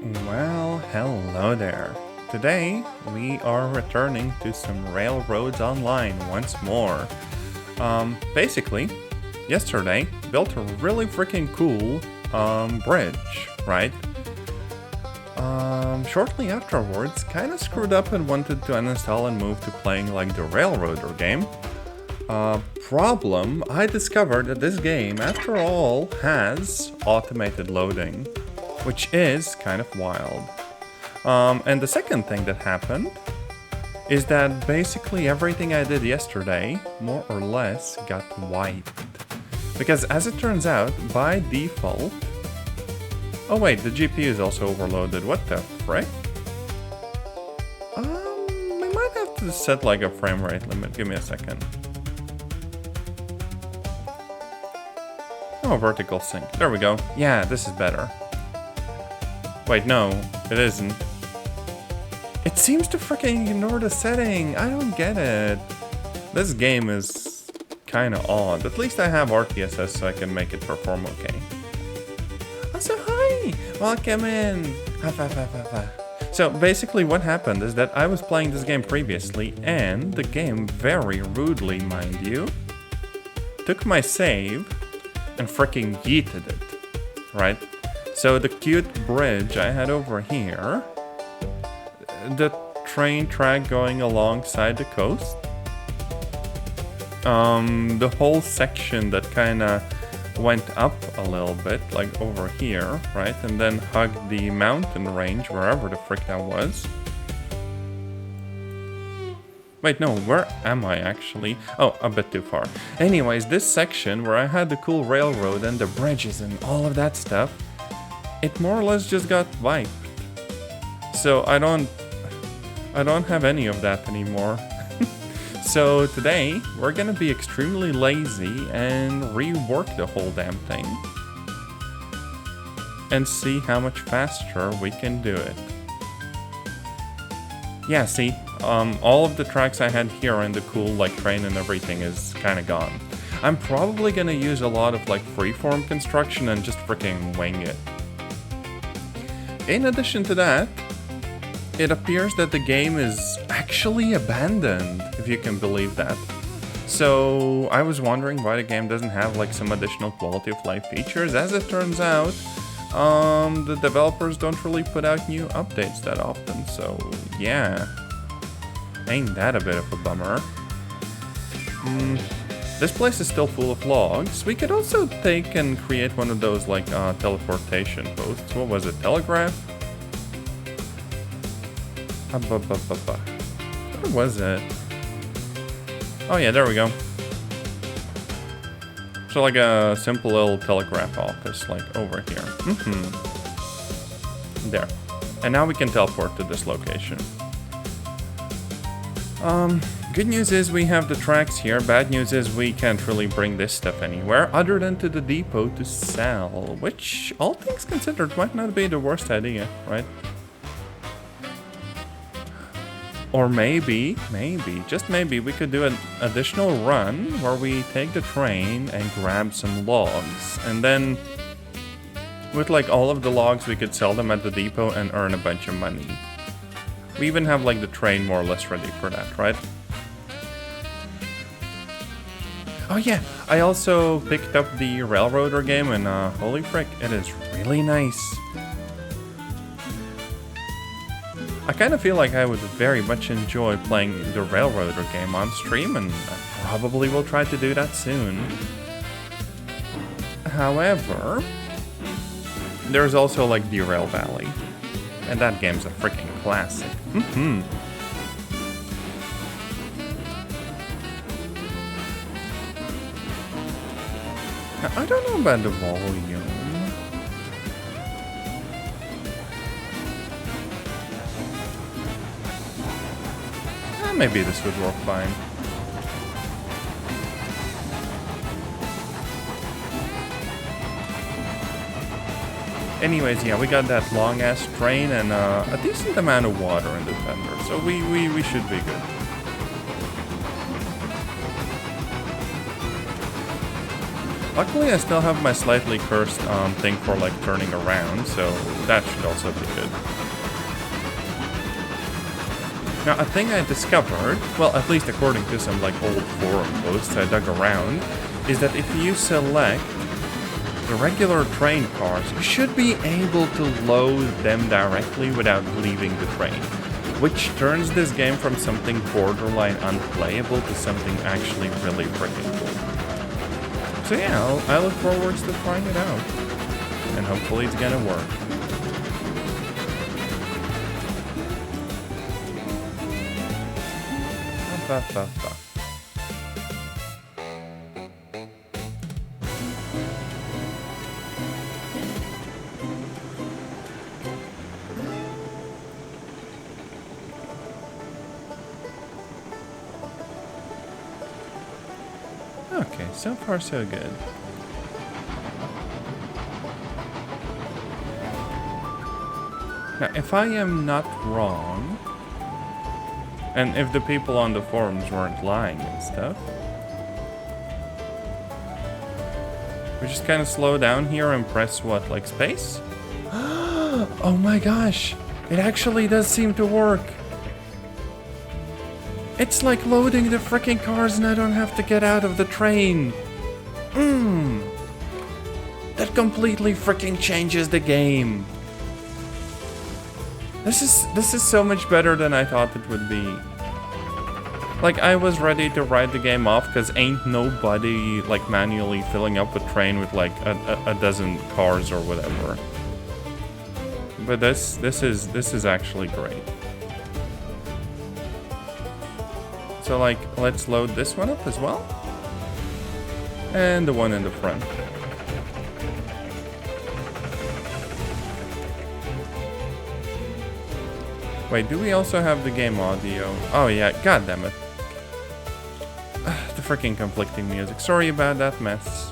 Well, hello there. Today, we are returning to some Railroads Online once more. Basically, yesterday, built a really freaking cool, bridge, right? Shortly afterwards, kinda screwed up and wanted to uninstall and move to playing like the Railroader game. Problem, I discovered that this game, after all, has automated loading, which is kind of wild. And the second thing that happened is that basically everything I did yesterday, more or less, got wiped. Because as it turns out, by default... Oh wait, the GPU is also overloaded, what the frick? We might have to set like a frame rate limit, give me a second. Oh, vertical sync, there we go. Yeah, this is better. Wait, no, it isn't. It seems to freaking ignore the setting. I don't get it. This game is kinda odd. At least I have RTSS so I can make it perform okay. Oh, so hi! Welcome in! So basically what happened is that I was playing this game previously and the game very rudely, mind you, took my save and freaking yeeted it, right? So the cute bridge I had over here, the train track going alongside the coast, the whole section that kinda went up a little bit, like over here, right? And then hugged the mountain range, wherever the frick that was. Wait, no, where am I actually? Oh, a bit too far. Anyways, this section where I had the cool railroad and the bridges and all of that stuff, it more or less just got wiped. So I don't have any of that anymore. So today we're gonna be extremely lazy and rework the whole damn thing and see how much faster we can do it. Yeah, see, all of the tracks I had here and the cool like train and everything is kinda gone. I'm probably gonna use a lot of like freeform construction and just freaking wing it. In addition to that, it appears that the game is actually abandoned, if you can believe that. So I was wondering why the game doesn't have like some additional quality of life features. As it turns out, the developers don't really put out new updates that often, so yeah. Ain't that a bit of a bummer? This place is still full of logs. We could also take and create one of those like teleportation posts. What was it? Telegraph? Where was it? Oh yeah, there we go. So like a simple little telegraph office, like over here. There. And now we can teleport to this location. Good news is we have the tracks here. Bad news is we can't really bring this stuff anywhere other than to the depot to sell, which, all things considered, might not be the worst idea, right? Or maybe, just maybe, we could do an additional run where we take the train and grab some logs, and then with like all of the logs we could sell them at the depot and earn a bunch of money. We even have like the train more or less ready for that, right? Oh yeah, I also picked up the Railroader game and holy frick, it is really nice. I kind of feel like I would very much enjoy playing the Railroader game on stream, and I probably will try to do that soon. However, there's also like Derail Valley, and that game's a freaking classic. I don't know about the volume. Maybe this would work fine. Anyways, yeah, we got that long-ass train and a decent amount of water in the tender, so we should be good. Luckily, I still have my slightly cursed thing for like turning around, so that should also be good. Now, a thing I discovered, well, at least according to some like old forum posts I dug around, is that if you select the regular train cars, you should be able to load them directly without leaving the train, which turns this game from something borderline unplayable to something actually really freaking cool. So yeah, I look forward to trying it out, and hopefully it's gonna work. Okay, so far so good. Now, if I am not wrong, and if the people on the forums weren't lying and stuff, we just kind of slow down here and press what, like space? Oh my gosh, it actually does seem to work. It's like loading the freaking cars and I don't have to get out of the train. That completely freaking changes the game. This is so much better than I thought it would be. Like, I was ready to write the game off because ain't nobody like manually filling up a train with like a dozen cars or whatever. But this is actually great. So like, let's load this one up as well. And the one in the front. Wait, do we also have the game audio? Oh yeah, god damn it. The freaking conflicting music. Sorry about that mess.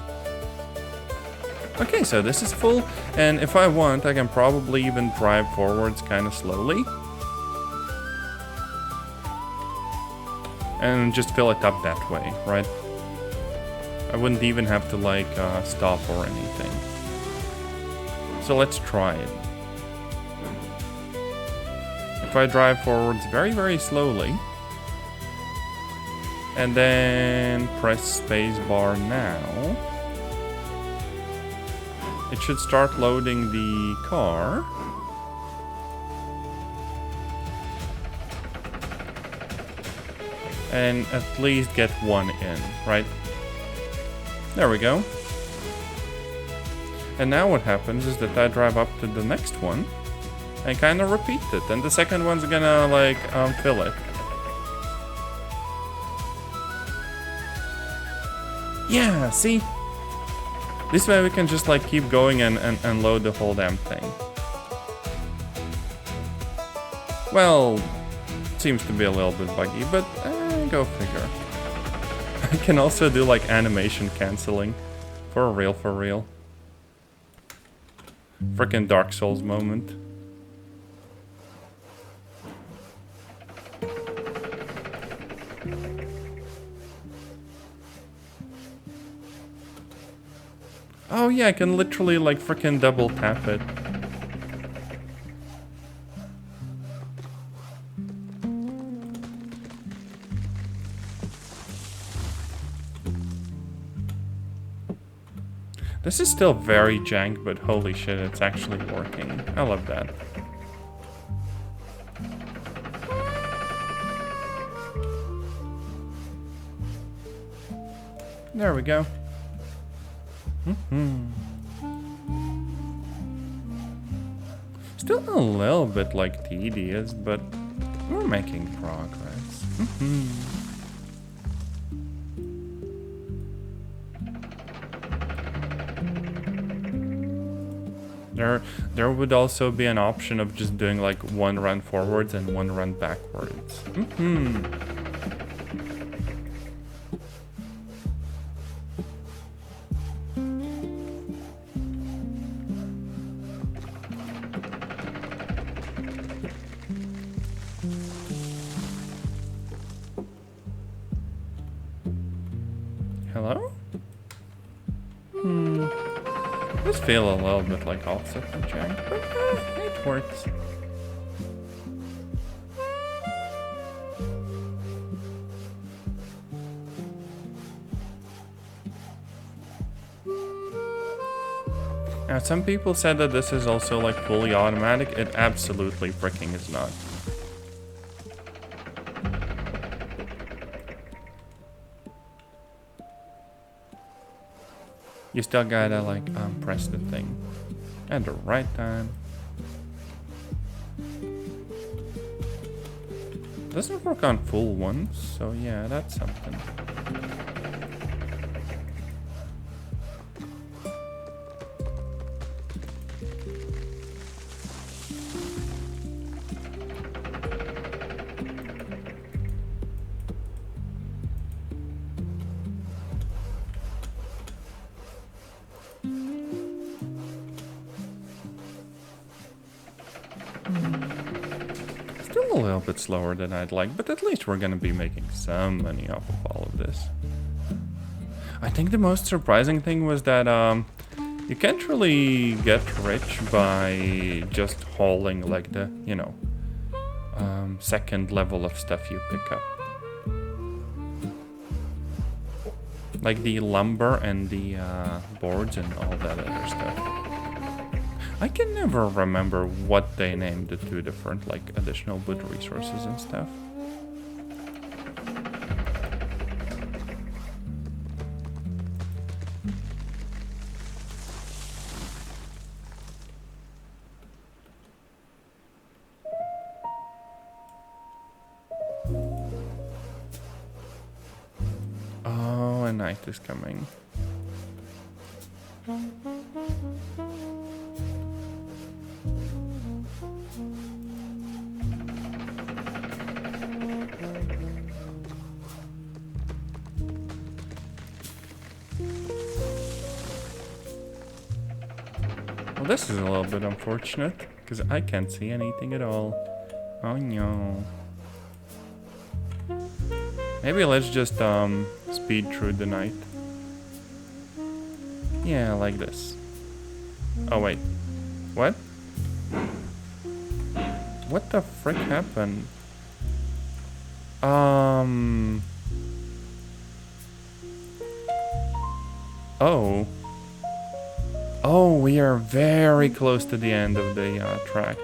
Okay, so this is full, and if I want, I can probably even drive forwards kind of slowly. And just fill it up that way, right? I wouldn't even have to like stop or anything. So let's try it. If I drive forwards very, very slowly, and then press spacebar now, it should start loading the car. And at least get one in, right? There we go. And now what happens is that I drive up to the next one and kind of repeat it. And the second one's gonna like fill it. Yeah, see? This way we can just like keep going and load the whole damn thing. Well, seems to be a little bit buggy, but go figure. I can also do like animation canceling. For real, for real. Frickin' Dark Souls moment. Oh yeah, I can literally like frickin' double tap it. This is still very jank, but holy shit, it's actually working. I love that. There we go. Still a little bit like tedious, but we're making progress. There would also be an option of just doing like one run forwards and one run backwards. Hello? feel a little bit like offset and jank, but it works. Now, some people said that this is also like fully automatic. It absolutely freaking is not. You still gotta like press the thing at the right time. Doesn't work on full ones, so yeah, that's something. Still a little bit slower than I'd like, but at least we're gonna be making some money off of all of this. I think the most surprising thing was that you can't really get rich by just hauling like the, you know, second level of stuff you pick up. Like the lumber and the boards and all that other stuff. I can never remember what they named the two different, like, additional wood resources and stuff. Oh, a night is coming. Well, this is a little bit unfortunate, because I can't see anything at all. Oh no. Maybe let's just speed through the night. Yeah, like this. Oh wait. What? What the frick happened? Oh. Oh, we are very close to the end of the track.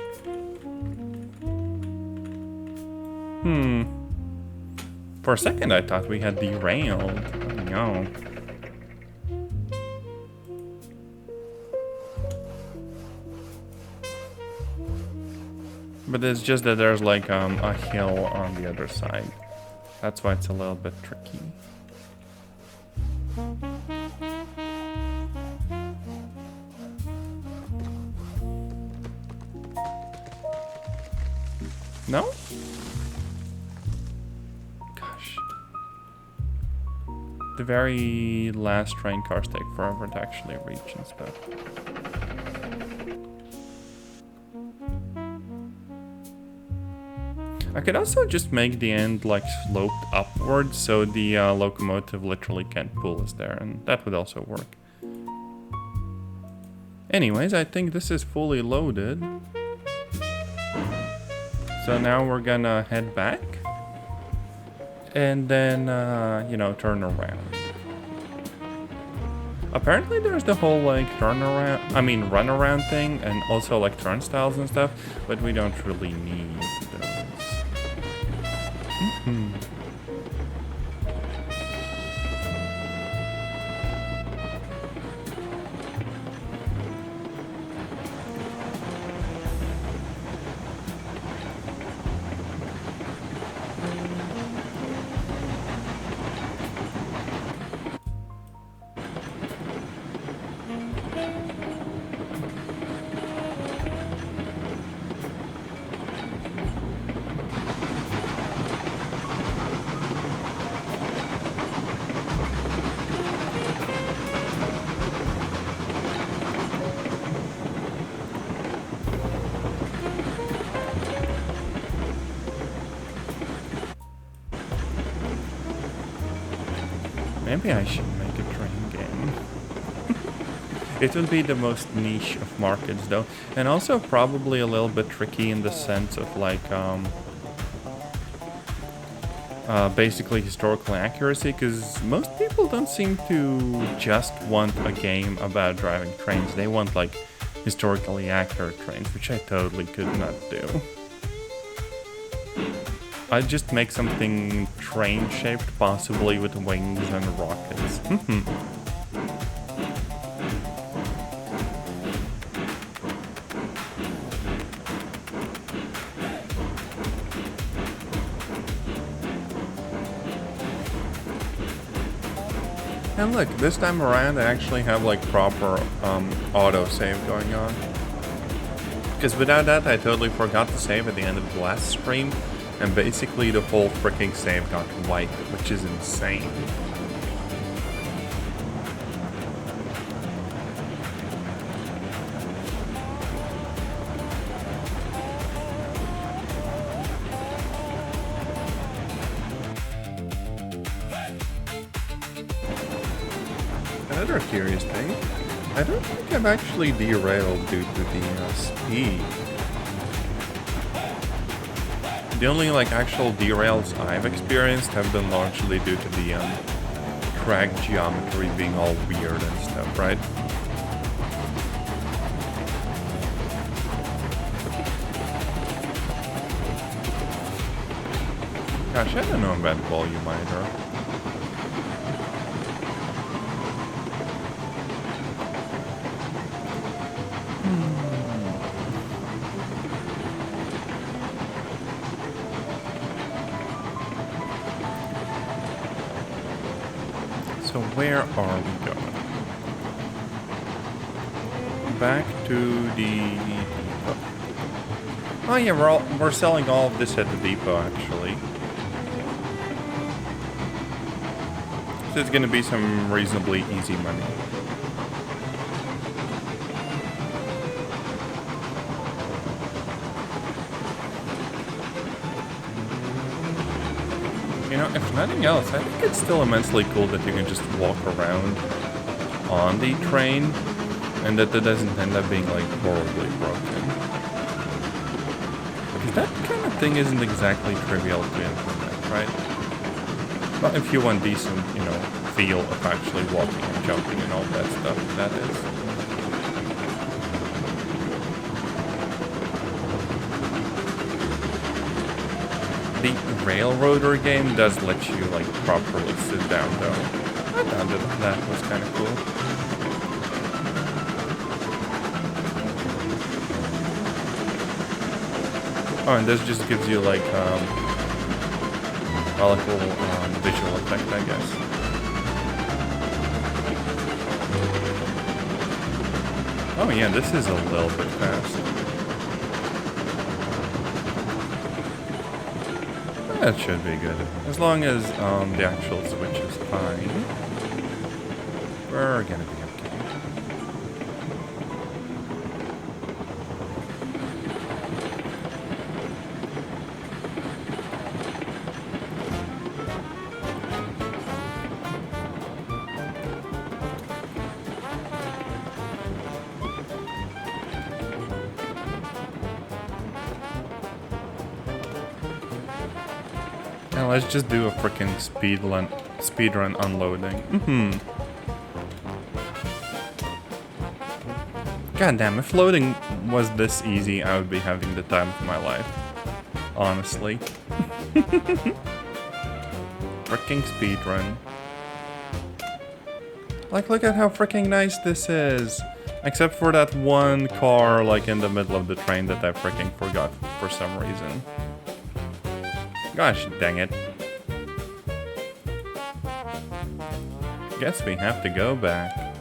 For a second I thought we had derailed. Oh no. But it's just that there's like a hill on the other side. That's why it's a little bit tricky. No? Gosh. The very last train cars take forever to actually reach and stuff. I could also just make the end like sloped upwards so the locomotive literally can't pull us there, and that would also work. Anyways, I think this is fully loaded. So now we're gonna head back and then, you know, turn around. Apparently there's the whole like run around thing, and also like turnstiles and stuff, but we don't really need those. Maybe I should make a train game. It would be the most niche of markets though, and also probably a little bit tricky in the sense of like basically historical accuracy, because most people don't seem to just want a game about driving trains. They want like historically accurate trains, which I totally could not do. I'd just make something train-shaped, possibly with wings and rockets. And look, this time around I actually have like proper autosave going on. Because without that I totally forgot to save at the end of the last stream. And basically the whole freaking save got wiped, which is insane. Another curious thing, I don't think I've actually derailed due to the speed. The only like actual derails I've experienced have been largely due to the track geometry being all weird and stuff, right? Gosh, I don't know about volume either. So where are we going? Back to the depot. Oh yeah, we're selling all of this at the depot actually. So it's gonna be some reasonably easy money. You know, if nothing else, I think it's still immensely cool that you can just walk around on the train and that it doesn't end up being like horribly broken. Because that kind of thing isn't exactly trivial to implement, right? But if you want decent, you know, feel of actually walking and jumping and all that stuff, that is. The Railroader game does let you like properly sit down though. I thought that was kind of cool. Oh, and this just gives you like a little visual effect, I guess. Oh yeah, this is a little bit fast. That should be good. As long as the actual switch is fine, we're gonna be okay. Now let's just do a freaking speedrun unloading. God damn, if loading was this easy, I would be having the time of my life. Honestly. Freaking speedrun. Like, look at how freaking nice this is. Except for that one car, like, in the middle of the train that I freaking forgot for some reason. Gosh dang it. Guess we have to go back.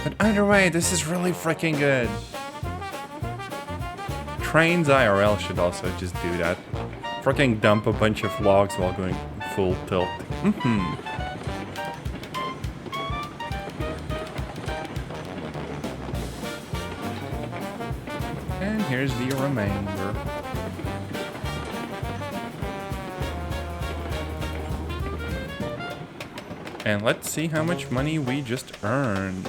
But either way, this is really freaking good. Trains IRL should also just do that. Freaking dump a bunch of logs while going full tilt. And here's the remainder. And let's see how much money we just earned.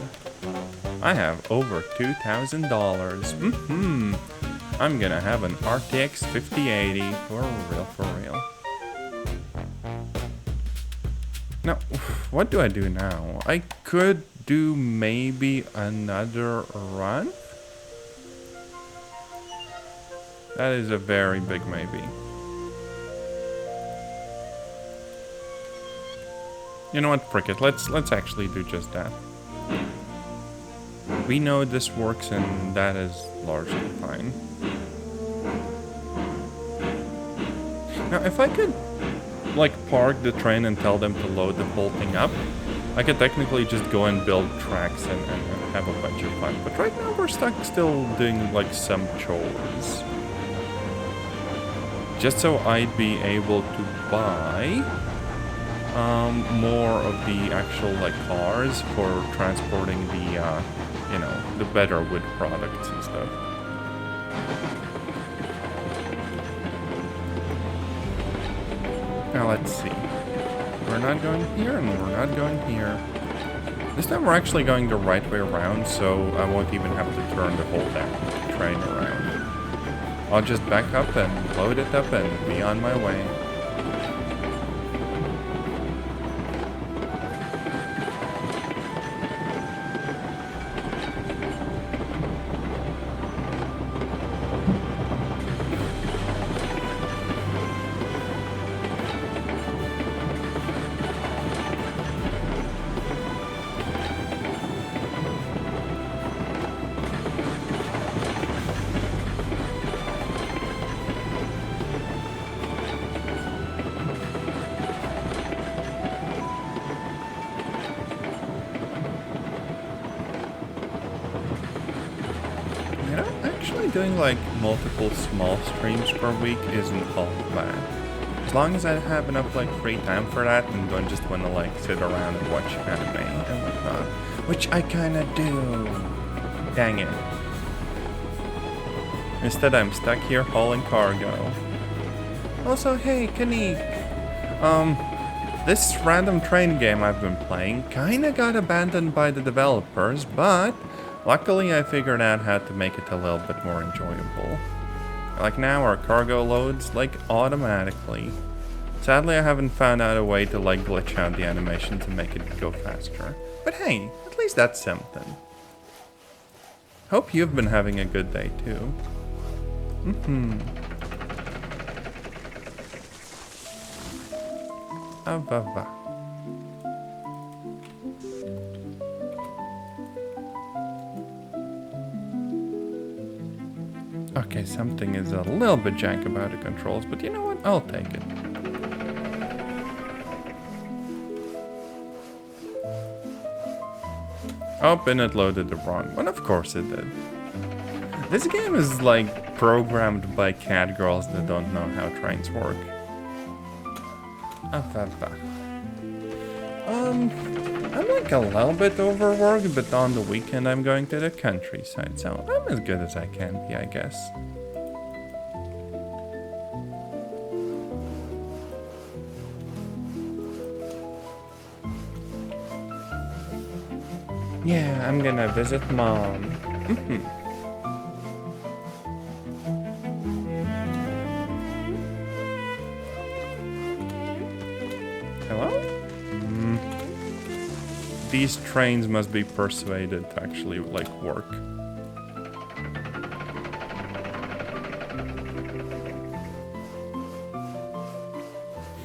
I have over $2,000. I'm gonna have an RTX 5080 for real, for real. Now, what do I do now? I could do maybe another run? That is a very big maybe. You know what, frick it, let's actually do just that. We know this works and that is largely fine. Now, if I could, like, park the train and tell them to load the whole thing up, I could technically just go and build tracks and have a bunch of fun. But right now we're stuck still doing, like, some chores. Just so I'd be able to buy more of the actual, like, cars for transporting the, you know, the better wood products and stuff. Now let's see. We're not going here and we're not going here. This time we're actually going the right way around, so I won't even have to turn the whole damn train around. I'll just back up and load it up and be on my way. Doing like multiple small streams per week isn't all bad. As long as I have enough like free time for that and don't just want to like sit around and watch anime and whatnot. Which I kinda do. Dang it. Instead I'm stuck here hauling cargo. Also, hey, Kanik. This random train game I've been playing kinda got abandoned by the developers, but luckily, I figured out how to make it a little bit more enjoyable. Like now, our cargo loads, like, automatically. Sadly, I haven't found out a way to, like, glitch out the animation to make it go faster. But hey, at least that's something. Hope you've been having a good day, too. Va. Okay, something is a little bit jank about the controls, but you know what? I'll take it. Oh, and it loaded the wrong one. Of course it did. This game is like programmed by cat girls that don't know how trains work. I'm like a little bit overworked, but on the weekend I'm going to the countryside, so I'm as good as I can be, I guess. Yeah, I'm gonna visit Mom. Hello? These trains must be persuaded to actually, like, work.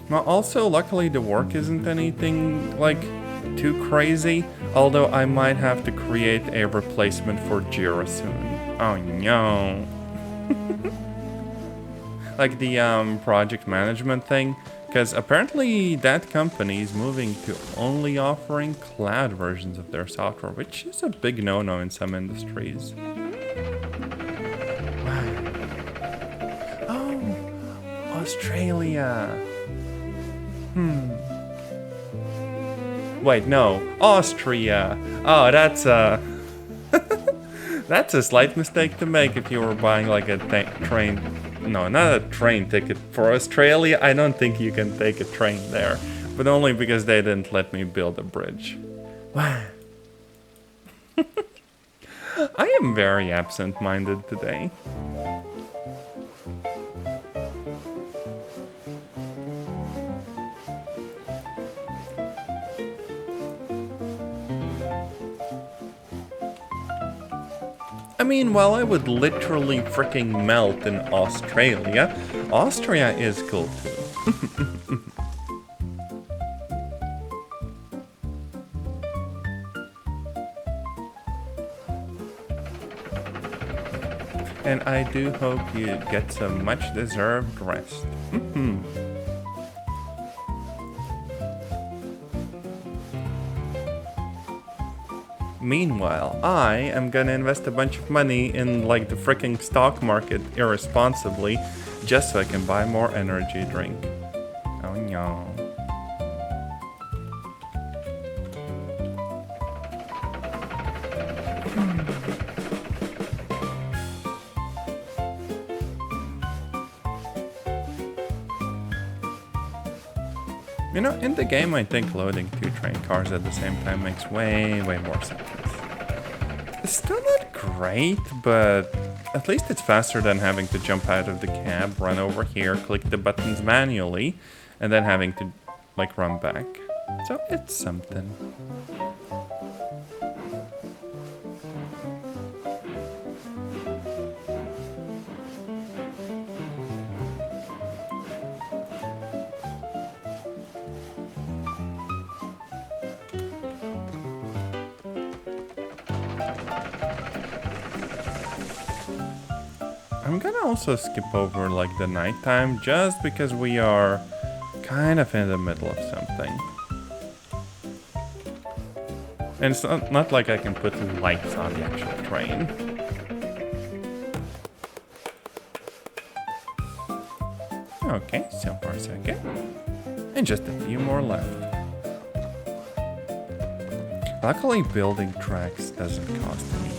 Well, also, luckily the work isn't anything, like, too crazy, although I might have to create a replacement for Jira soon. Oh no. Like the project management thing, because apparently that company is moving to only offering cloud versions of their software, which is a big no-no in some industries. Wow. Oh, Australia. Wait, no, Austria. Oh, that's a... that's a slight mistake to make if you were buying like a train... No, not a train ticket. For Australia, I don't think you can take a train there. But only because they didn't let me build a bridge. Wow. I am very absent-minded today. I mean, while I would literally freaking melt in Australia, Austria is cool too. And I do hope you get some much-deserved rest. Meanwhile, I am gonna invest a bunch of money in like the freaking stock market irresponsibly, just so I can buy more energy drink. Oh no. You know, in the game, I think loading 2 train cars at the same time makes way more sense. It's still not great, but at least it's faster than having to jump out of the cab, run over here, click the buttons manually, and then having to, like, run back. So it's something. I'm gonna also skip over like the nighttime just because we are kind of in the middle of something. And it's not like I can put lights on the actual train. Okay, so far so good. And just a few more left. Luckily building tracks doesn't cost anything.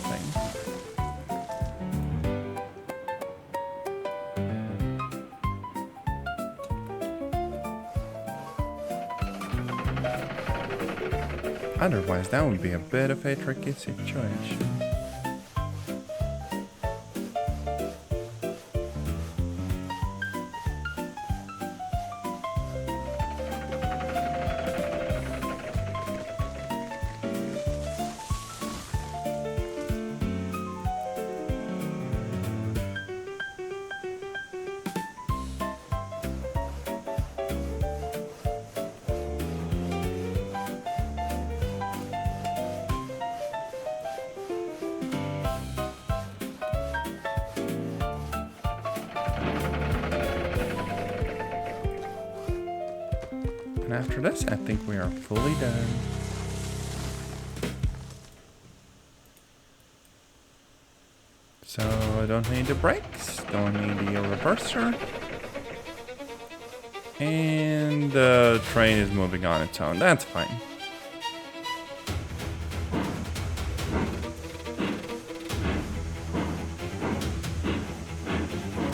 Otherwise, that would be a bit of a tricky situation. And after this, I think we are fully done. So I don't need the brakes, don't need the reverser. And the train is moving on its own, that's fine.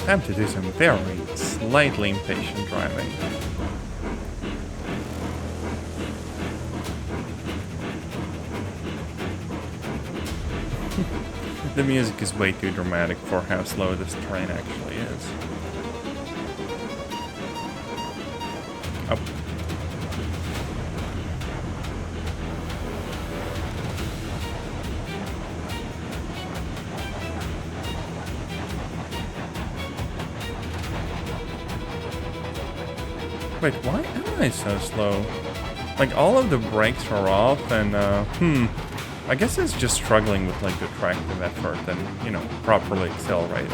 Time to do some very slightly impatient driving. The music is way too dramatic for how slow this train actually is. Oh. Wait, why am I so slow? Like, all of the brakes are off and, I guess it's just struggling with, like, the tractive effort and, you know, properly accelerating.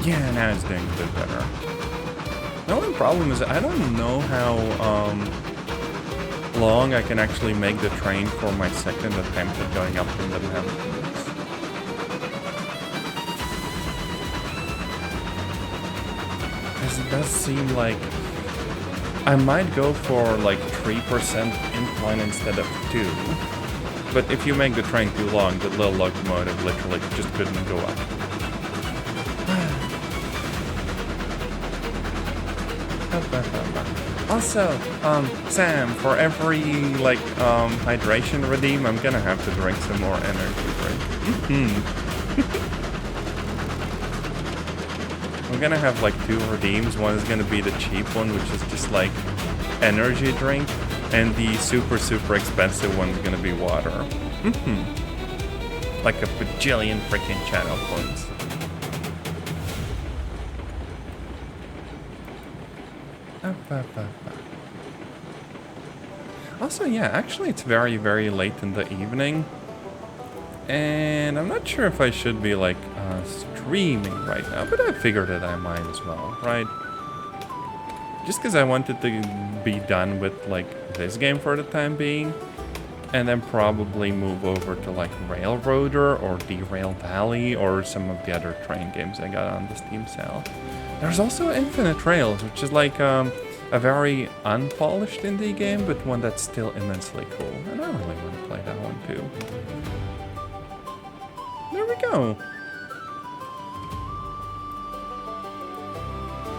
Yeah, now it's doing a bit better. The only problem is I don't know how, long I can actually make the train for my second attempt at going up in the mountains. It does seem like I might go for like 3% incline instead of 2. But if you make the train too long, the little locomotive literally just couldn't go up. Also, Sam, for every, like, hydration redeem, I'm gonna have to drink some more energy drink. I'm gonna have, like, 2 redeems. One is gonna be the cheap one, which is just, like, energy drink. And the super, super expensive one is gonna be water. Like a bajillion freaking channel points. Also, yeah, actually it's very, very late in the evening. And I'm not sure if I should be, like, streaming right now, but I figured that I might as well, right? Just because I wanted to be done with, like, this game for the time being. And then probably move over to, like, Railroader or Derail Valley or some of the other train games I got on the Steam sale. There's also Infinite Rails, which is, like, a very unpolished indie game, but one that's still immensely cool. And I really want to play that one, too. There we go.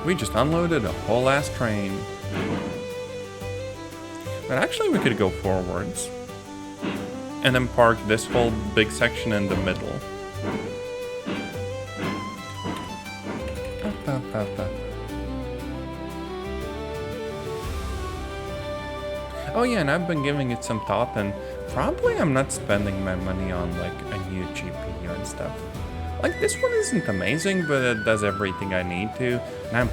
We just unloaded a whole ass train. But actually we could go forwards. And then park this whole big section in the middle. Oh yeah, and I've been giving it some thought, and probably I'm not spending my money on, like, a new GPU and stuff. Like, this one isn't amazing, but it does everything I need to, and I'm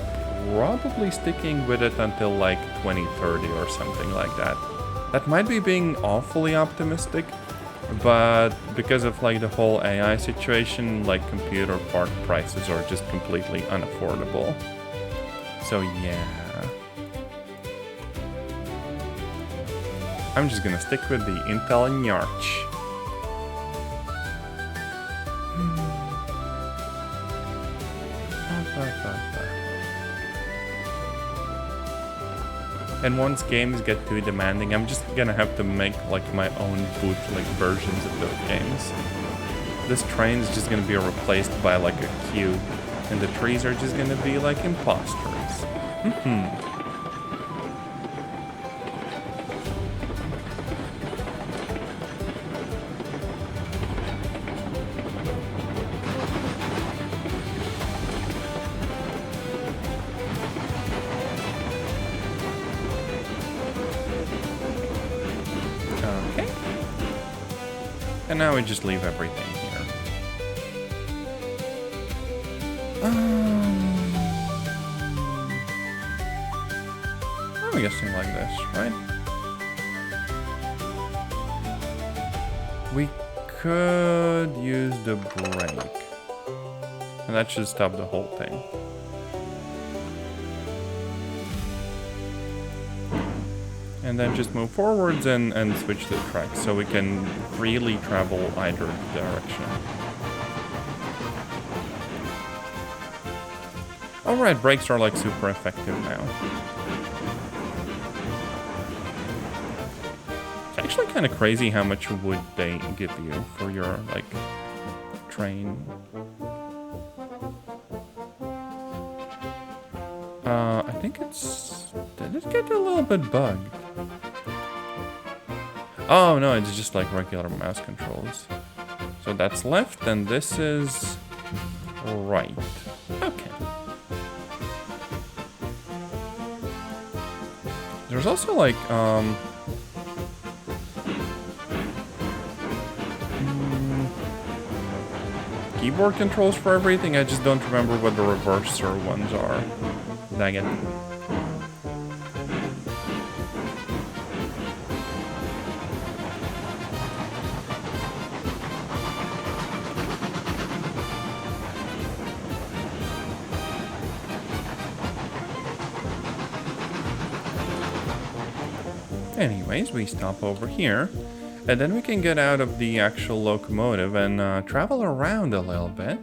probably sticking with it until, like, 2030 or something like that. That might be being awfully optimistic, but because of, like, the whole AI situation, like, computer part prices are just completely unaffordable. So yeah. I'm just gonna stick with the Intel and Yarch. And once games get too demanding, I'm just gonna have to make, like, my own bootleg versions of those games. This train is just gonna be replaced by, like, a cube, and the trees are just gonna be like imposters. And now we just leave everything here. I'm guessing like this, right? We could use the brake. And that should stop the whole thing. And then just move forwards and switch the track so we can freely travel either direction. Alright, brakes are, like, super effective now. It's actually kind of crazy how much wood they give you for your, like, train. I think it's... Did it get a little bit bugged? Oh no, it's just like regular mouse controls. So that's left and this is right. Okay. There's also, like, keyboard controls for everything. I just don't remember what the reverser ones are. Dang it. Anyways, we stop over here, and then we can get out of the actual locomotive and travel around a little bit,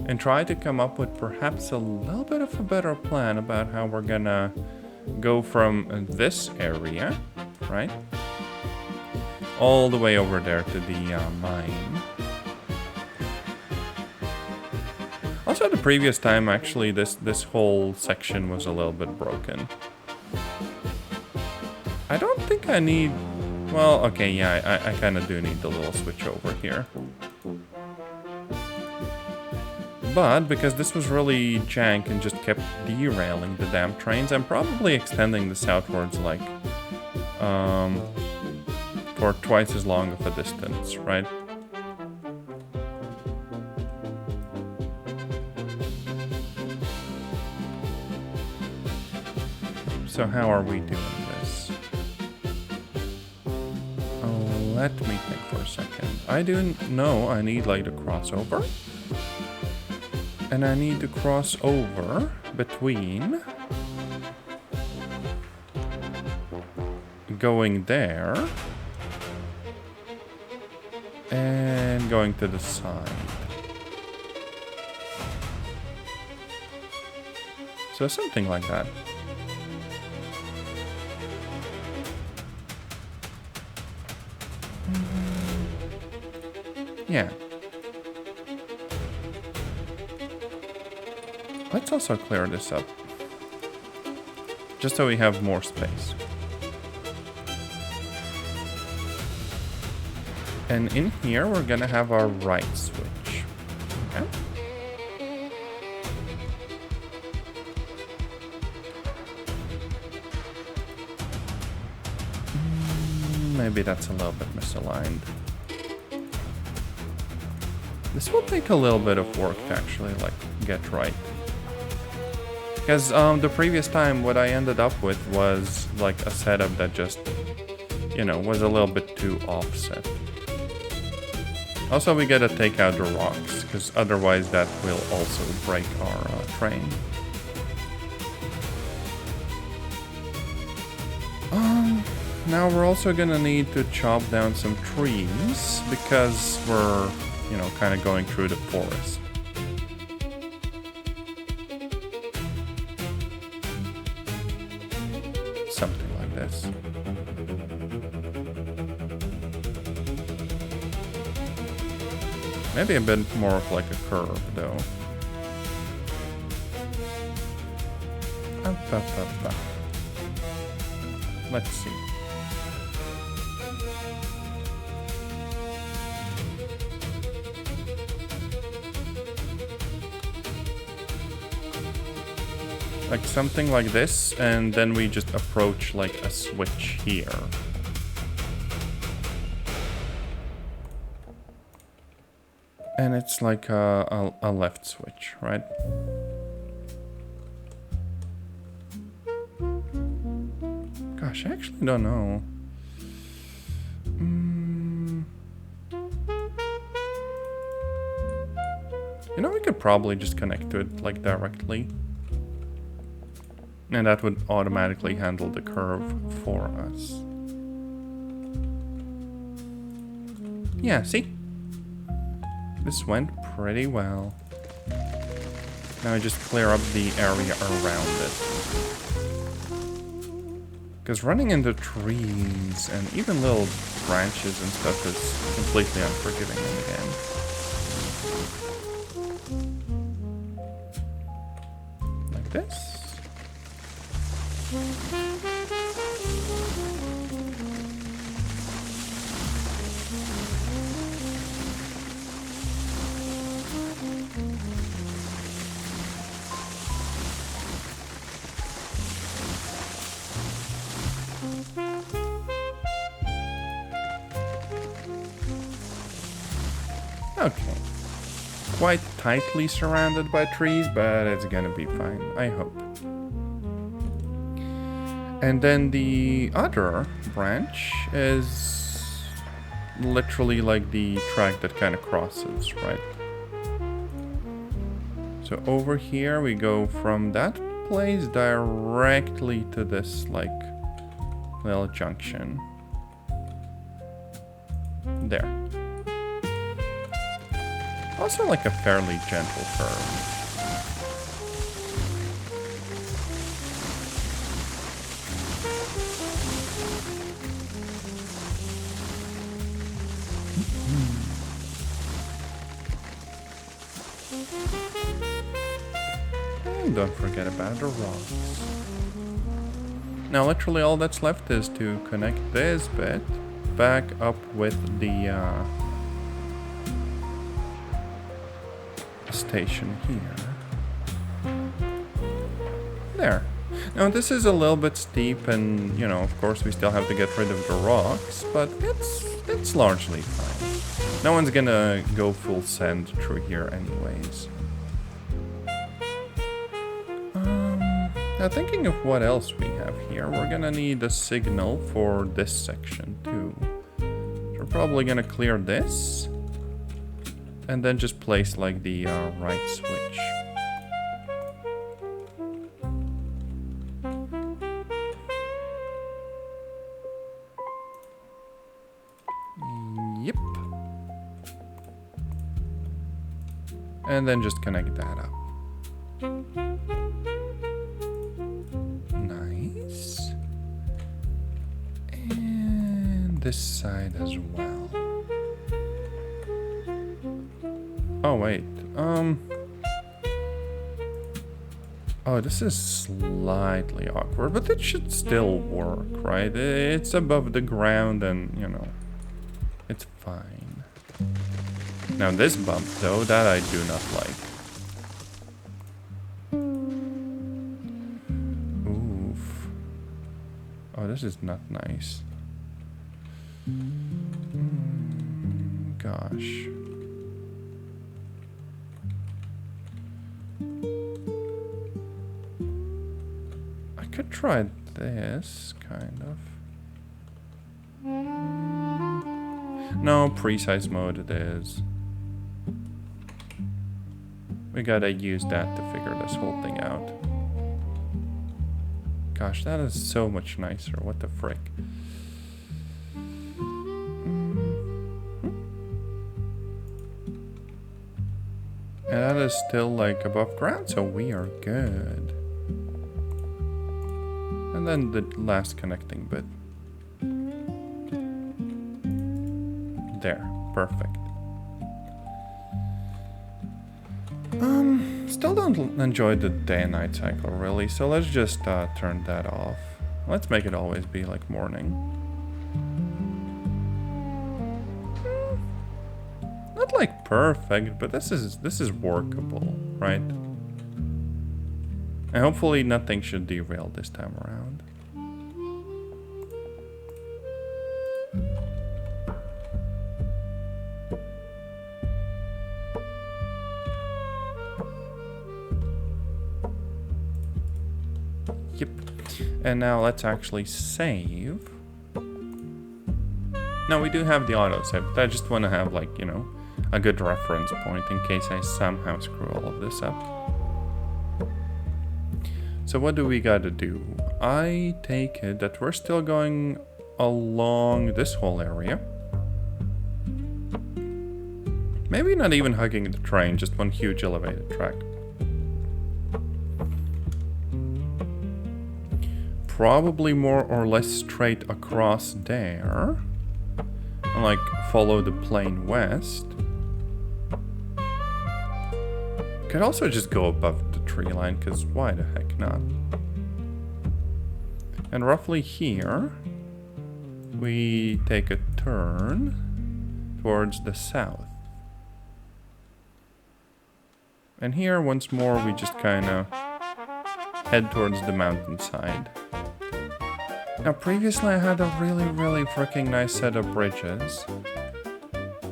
and try to come up with perhaps a little bit of a better plan about how we're gonna go from this area, right, all the way over there to the mine. Also, the previous time, actually, this whole section was a little bit broken. I don't think I need... Well, okay, yeah, I kind of do need the little switch over here. But because this was really jank and just kept derailing the damn trains, I'm probably extending this outwards like for twice as long of a distance, right? So how are we doing this? Oh, let me think for a second. I do know I need like a crossover. And I need to cross over between going there and going to the side. So something like that. Yeah. Let's also clear this up. Just so we have more space. And in here, we're gonna have our right switch. Okay. Maybe that's a little bit misaligned. This will take a little bit of work to actually, like, get right. Because the previous time, what I ended up with was, like, a setup that just, you know, was a little bit too offset. Also, we gotta take out the rocks, because otherwise that will also break our train. Now we're also gonna need to chop down some trees, because we're, you know, kind of going through the forest. Something like this. Maybe a bit more of like a curve, though. Let's see. Like something like this, and then we just approach like a switch here. And it's like a left switch, right? Gosh, I actually don't know. You know, we could probably just connect to it like directly. And that would automatically handle the curve for us. Yeah, see? This went pretty well. Now I just clear up the area around it. Because running into trees and even little branches and stuff is completely unforgiving in the game. Like this. Okay. Quite tightly surrounded by trees, but it's gonna be fine, I hope. And then the other branch is literally like the track that kind of crosses, right? So over here we go from that place directly to this like little junction. There. Also like a fairly gentle curve. And don't forget about the rocks. Now literally all that's left is to connect this bit back up with the station here. There. Now this is a little bit steep and, you know, of course we still have to get rid of the rocks, but it's largely fine. No one's gonna go full send through here anyways. Now thinking of what else we have here, we're gonna need a signal for this section too. So we're probably gonna clear this and then just place like the right switch. Yep. And then just connect that up. Nice. And this side as well. Oh, wait. Oh, this is slightly awkward, but it should still work, right? It's above the ground and, you know, it's fine. Now this bump, though, that I do not like. Oof. Oh, this is not nice. Gosh. I could try this, kind of. No, precise mode it is. We gotta use that to figure this whole thing out. Gosh, that is so much nicer. What the frick? And that is still like above ground, so we are good. And then the last connecting bit. There, perfect. Still don't enjoy the day and night cycle really, so let's just turn that off. Let's make it always be like morning. Not like perfect, but this is workable, right? And hopefully nothing should derail this time around. Yep. And now let's actually save. No, we do have the autosave, but I just want to have, like, you know, a good reference point in case I somehow screw all of this up. So what do we gotta do? I take it that we're still going along this whole area. Maybe not even hugging the train, just one huge elevated track. Probably more or less straight across there. And like follow the plane west. Could also just go above the tree line, because why the heck not? And roughly here, we take a turn towards the south. And here, once more, we just kind of head towards the mountainside. Now, previously I had a really freaking nice set of bridges.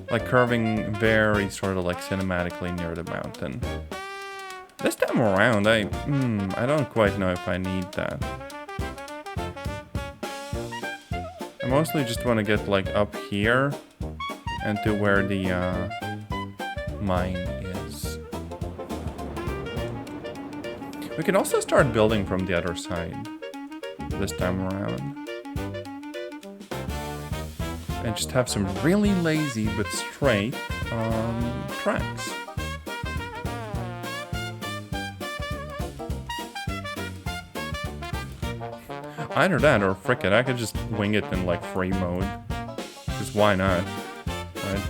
Like curving very sort of like cinematically near the mountain. This time around, I don't quite know if I need that. I mostly just want to get like up here and to where the mine is. We can also start building from the other side this time around. And just have some really lazy but straight tracks. Either that or frick it, I could just wing it in like free mode. Because why not? Right?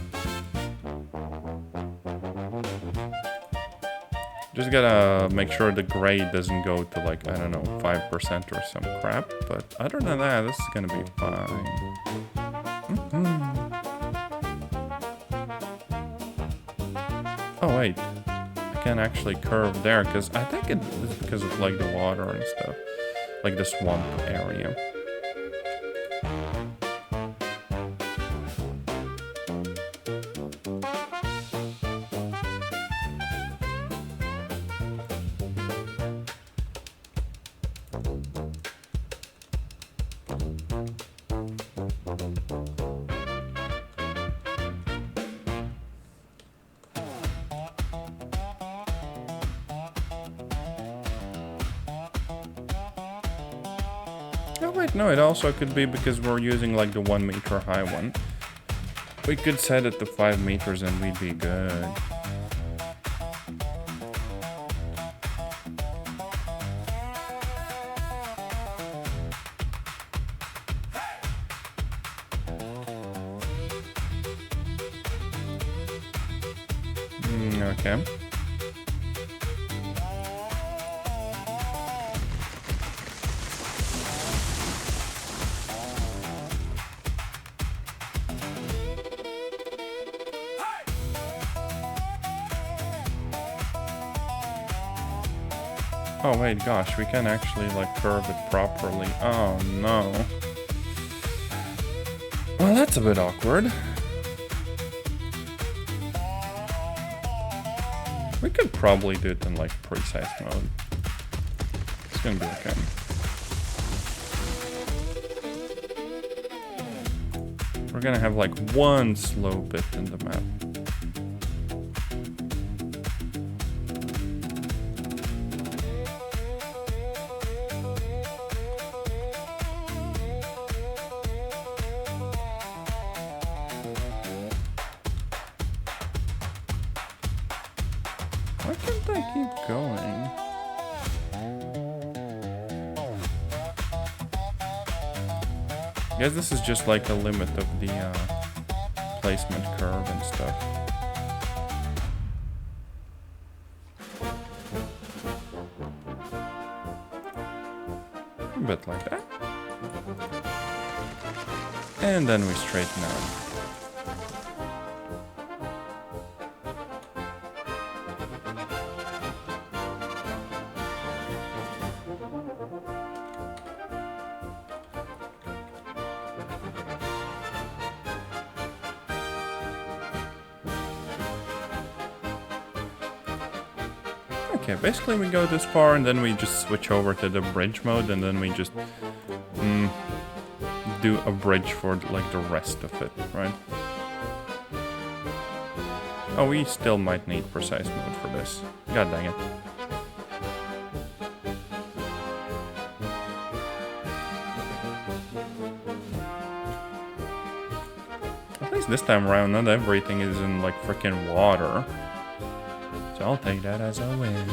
Just gotta make sure the grade doesn't go to like, I don't know, 5% or some crap. But other than that, this is gonna be fine. Oh wait, I can actually curve there because I think it is because of like the water and stuff. Like the swamp area. Oh wait, no, it also could be because we're using like the 1 meter high one. We could set it to 5 meters and we'd be good. Okay. Oh wait, gosh, we can actually like curve it properly. Oh no. Well, that's a bit awkward. We could probably do it in like precise mode. It's gonna be okay. We're gonna have like one slow bit in the map. Why can't I keep going? I guess this is just like the limit of the placement curve and stuff. A bit like that. And then we straighten out. Okay, basically we go this far and then we just switch over to the bridge mode and then we just do a bridge for like the rest of it, right? Oh, we still might need precise mode for this. God dang it. At least this time around, not everything is in like freaking water. So I'll take that as a win.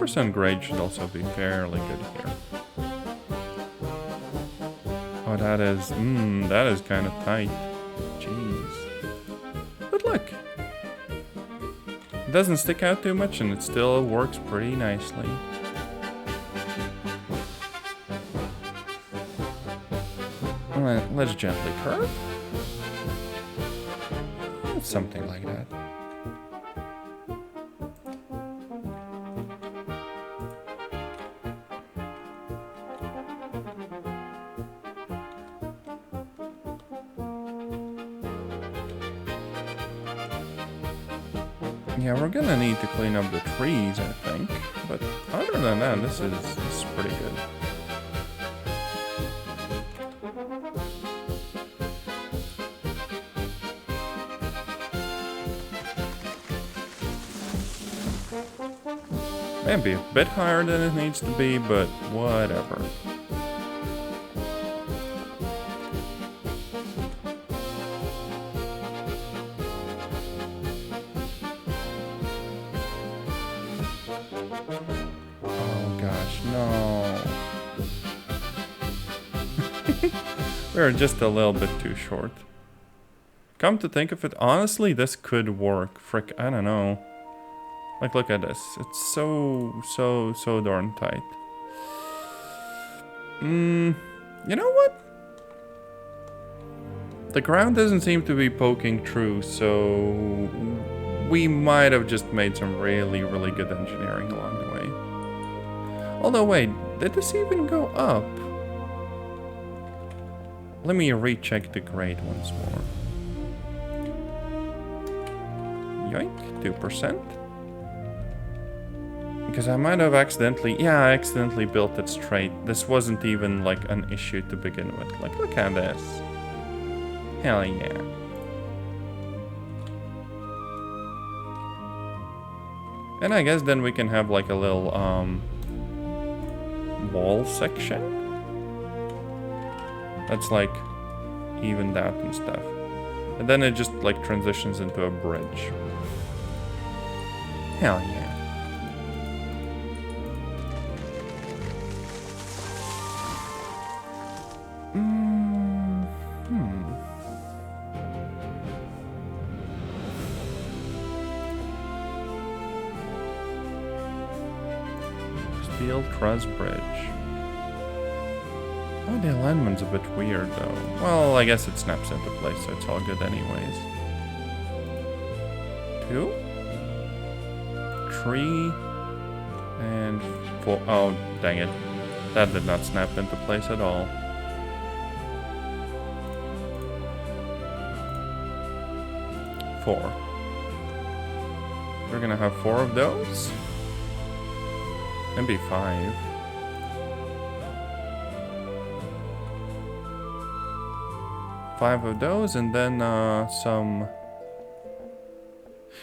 % grade should also be fairly good here. Oh, that is kind of tight. Jeez. But look. It doesn't stick out too much and it still works pretty nicely. Let's gently curve. Something like that. Yeah, we're gonna need to clean up the trees, I think. But other than that, this is pretty good. Maybe a bit higher than it needs to be, but whatever. Oh gosh, no. We're just a little bit too short. Come to think of it, honestly, this could work. Frick, I don't know. Like, look at this. It's so darn tight. You know what? The ground doesn't seem to be poking through, so we might have just made some really good engineering along the way. Although, wait, did this even go up? Let me recheck the grade once more. Yoink, 2%. Because I might have accidentally... Yeah, I accidentally built it straight. This wasn't even, like, an issue to begin with. Like, look at this. Hell yeah. And I guess then we can have, like, a little, wall section. That's, like, evened out and stuff. And then it just, like, transitions into a bridge. Hell yeah. Steel truss bridge. Oh, the alignment's a bit weird, though. Well, I guess it snaps into place, so it's all good anyways. 2, 3, and 4. Oh, dang it. That did not snap into place at all. 4. We're gonna have 4 of those. Maybe 5. Five of those, and then some...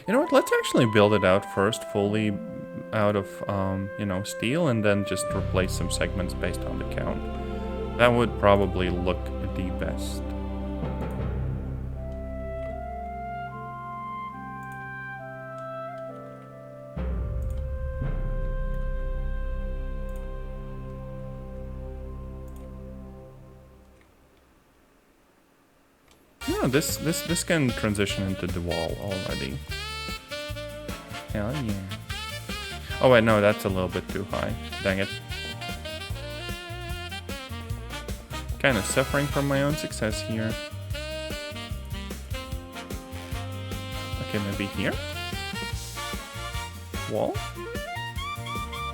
You know what, let's actually build it out first, fully out of, you know, steel, and then just replace some segments based on the count. That would probably look the best. Yeah, this can transition into the wall already. Hell yeah. Oh wait, no, that's a little bit too high. Dang it. Kind of suffering from my own success here. Okay, maybe here? Wall?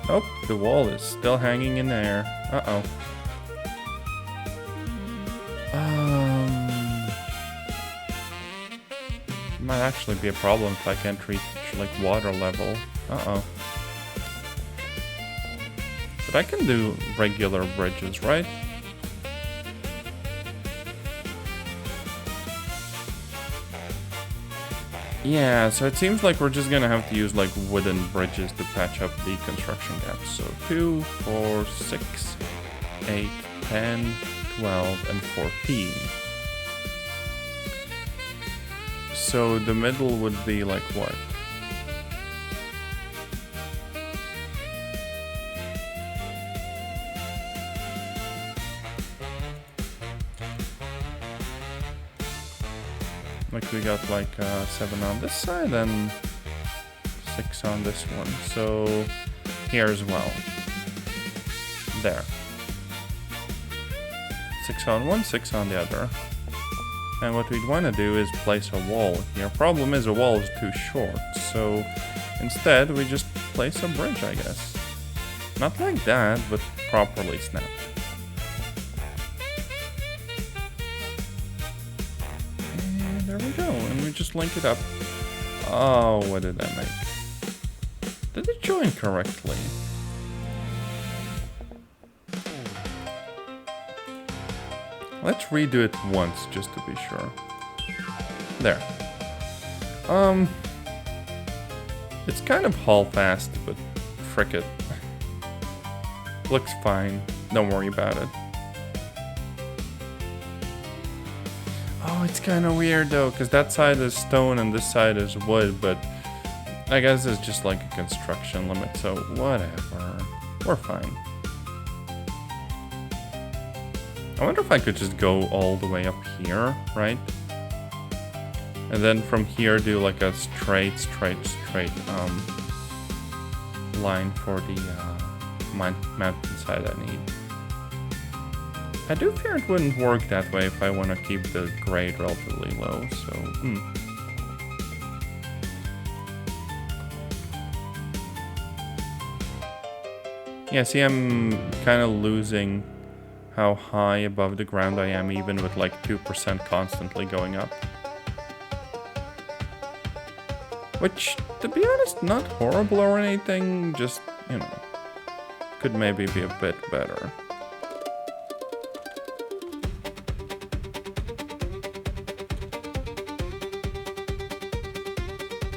Oh, the wall is still hanging in there. Uh-oh. Might actually be a problem if I can't reach, like, water level. Uh-oh. But I can do regular bridges, right? Yeah, so it seems like we're just gonna have to use, like, wooden bridges to patch up the construction gaps. So 2, 4, 6, 8, 10, 12, and 14. So the middle would be like what? Like we got like 7 on this side and 6 on this one. So here as well. There. 6 on one, 6 on the other. And what we'd want to do is place a wall here. Problem is, a wall is too short, so instead we just place a bridge, I guess. Not like that, but properly snapped. And there we go, and we just link it up. Oh, what did I make? Did it join correctly? Let's redo it once, just to be sure. There. It's kind of half-assed, but frick it. Looks fine. Don't worry about it. Oh, it's kind of weird though, because that side is stone and this side is wood, but I guess it's just like a construction limit, so whatever. We're fine. I wonder if I could just go all the way up here, right? And then from here do like a straight line for the mountainside I need. I do fear it wouldn't work that way if I want to keep the grade relatively low, so Yeah, see, I'm kind of losing how high above the ground I am, even with like 2% constantly going up. Which, to be honest, not horrible or anything, just, you know, could maybe be a bit better.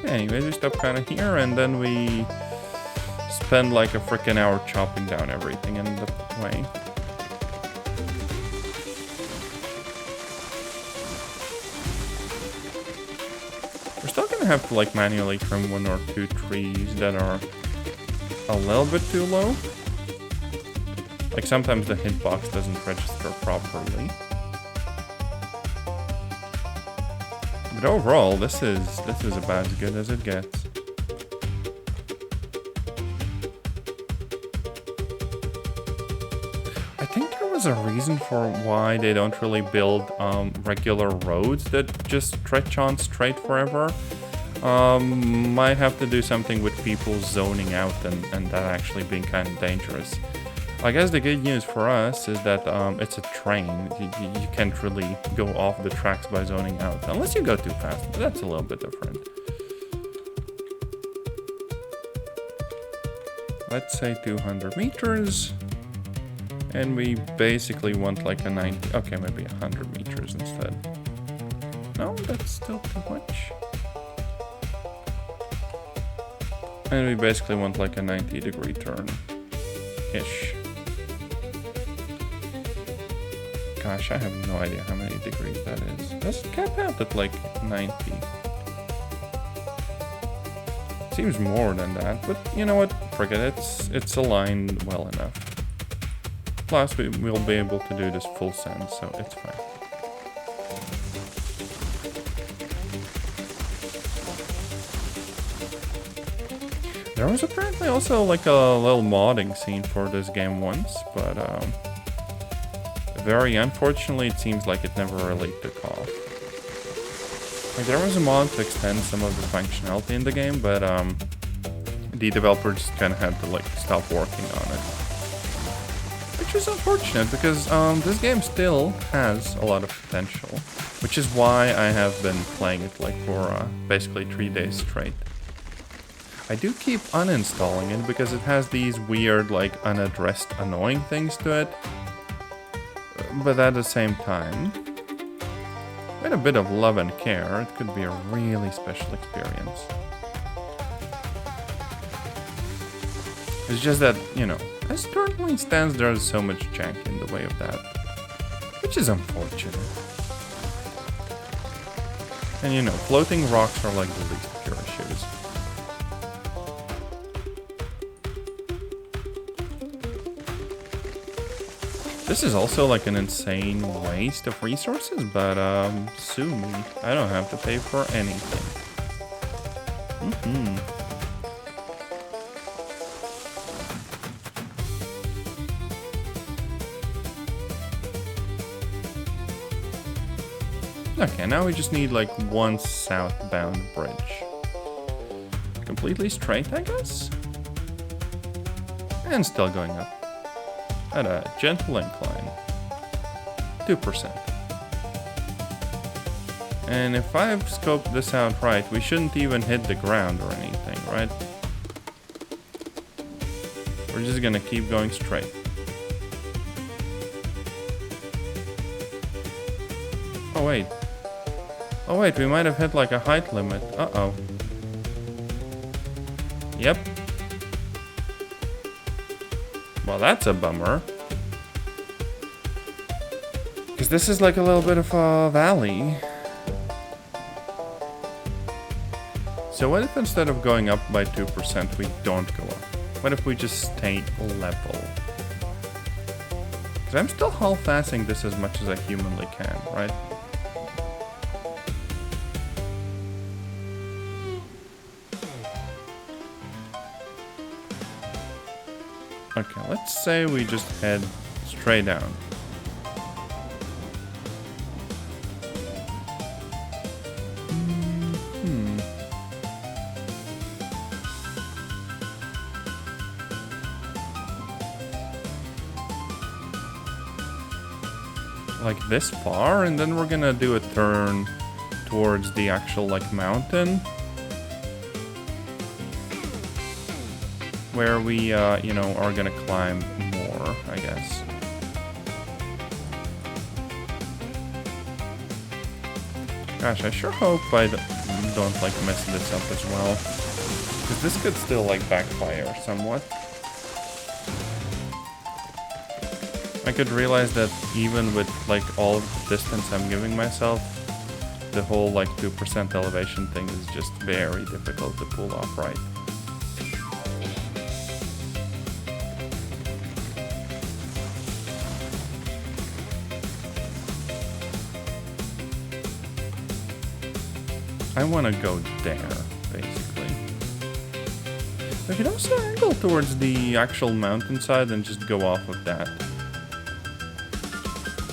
Anyways, we stop kind of here, and then we spend like a freaking hour chopping down everything in the way. We're still gonna have to like manually trim 1 or 2 trees that are a little bit too low. Like sometimes the hitbox doesn't register properly. But overall, this is about as good as it gets. I think there was a reason for why they don't really build regular roads that just stretch on straight forever. Might have to do something with people zoning out and that actually being kind of dangerous. I guess the good news for us is that it's a train. You can't really go off the tracks by zoning out, unless you go too fast, but that's a little bit different. Let's say 200 meters. And we basically want like a 90, okay, maybe 100 meters instead. No, that's still too much. And we basically want like a 90-degree turn-ish. Gosh, I have no idea how many degrees that is. Let's cap out at like 90. Seems more than that, but you know what? Forget it. It's aligned well enough. Plus, we'll be able to do this full send, so it's fine. There was apparently also like a little modding scene for this game once, but very unfortunately it seems like it never really took off. Like there was a mod to extend some of the functionality in the game, but the developers just kind of had to like stop working on it. Which is unfortunate because this game still has a lot of potential, which is why I have been playing it like for basically 3 days straight. I do keep uninstalling it because it has these weird like unaddressed annoying things to it, but at the same time, with a bit of love and care, it could be a really special experience. It's just that, you know, as it currently stands, there's so much jank in the way of that, which is unfortunate. And you know, floating rocks are like the least of your issues. This is also like an insane waste of resources, but sue me. I don't have to pay for anything. Okay, now we just need like one southbound bridge. Completely straight, I guess? And still going up. At a gentle incline. 2%. And if I've scoped this out right, we shouldn't even hit the ground or anything, right? We're just gonna keep going straight. Oh wait. Oh wait, we might have hit like a height limit. Uh-oh. Yep. Well, that's a bummer. Because this is like a little bit of a valley. So what if instead of going up by 2%, we don't go up? What if we just stay level? Because I'm still half-assing this as much as I humanly can, right? Okay, let's say we just head straight down. Like this far, and then we're gonna do a turn towards the actual like mountain where we you know, are gonna climb more, I guess. Gosh, I sure hope I don't like mess this up as well, because this could still like backfire somewhat. I could realize that even with like all of the distance I'm giving myself, the whole like 2% elevation thing is just very difficult to pull off right. I want to go there, basically. We could also angle towards the actual mountainside and just go off of that.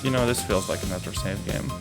You know, this feels like another save game.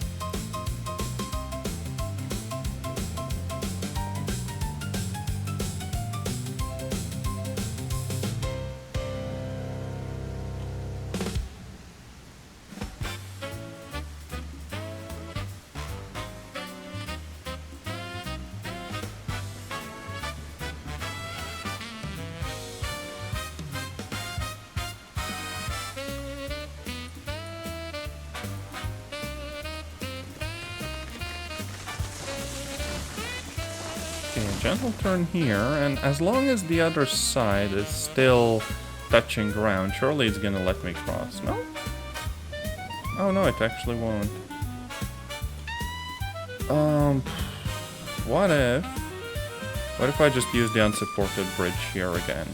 Okay, a gentle turn here, and as long as the other side is still touching ground, surely it's gonna let me cross, no? Oh no, it actually won't. What if I just use the unsupported bridge here again?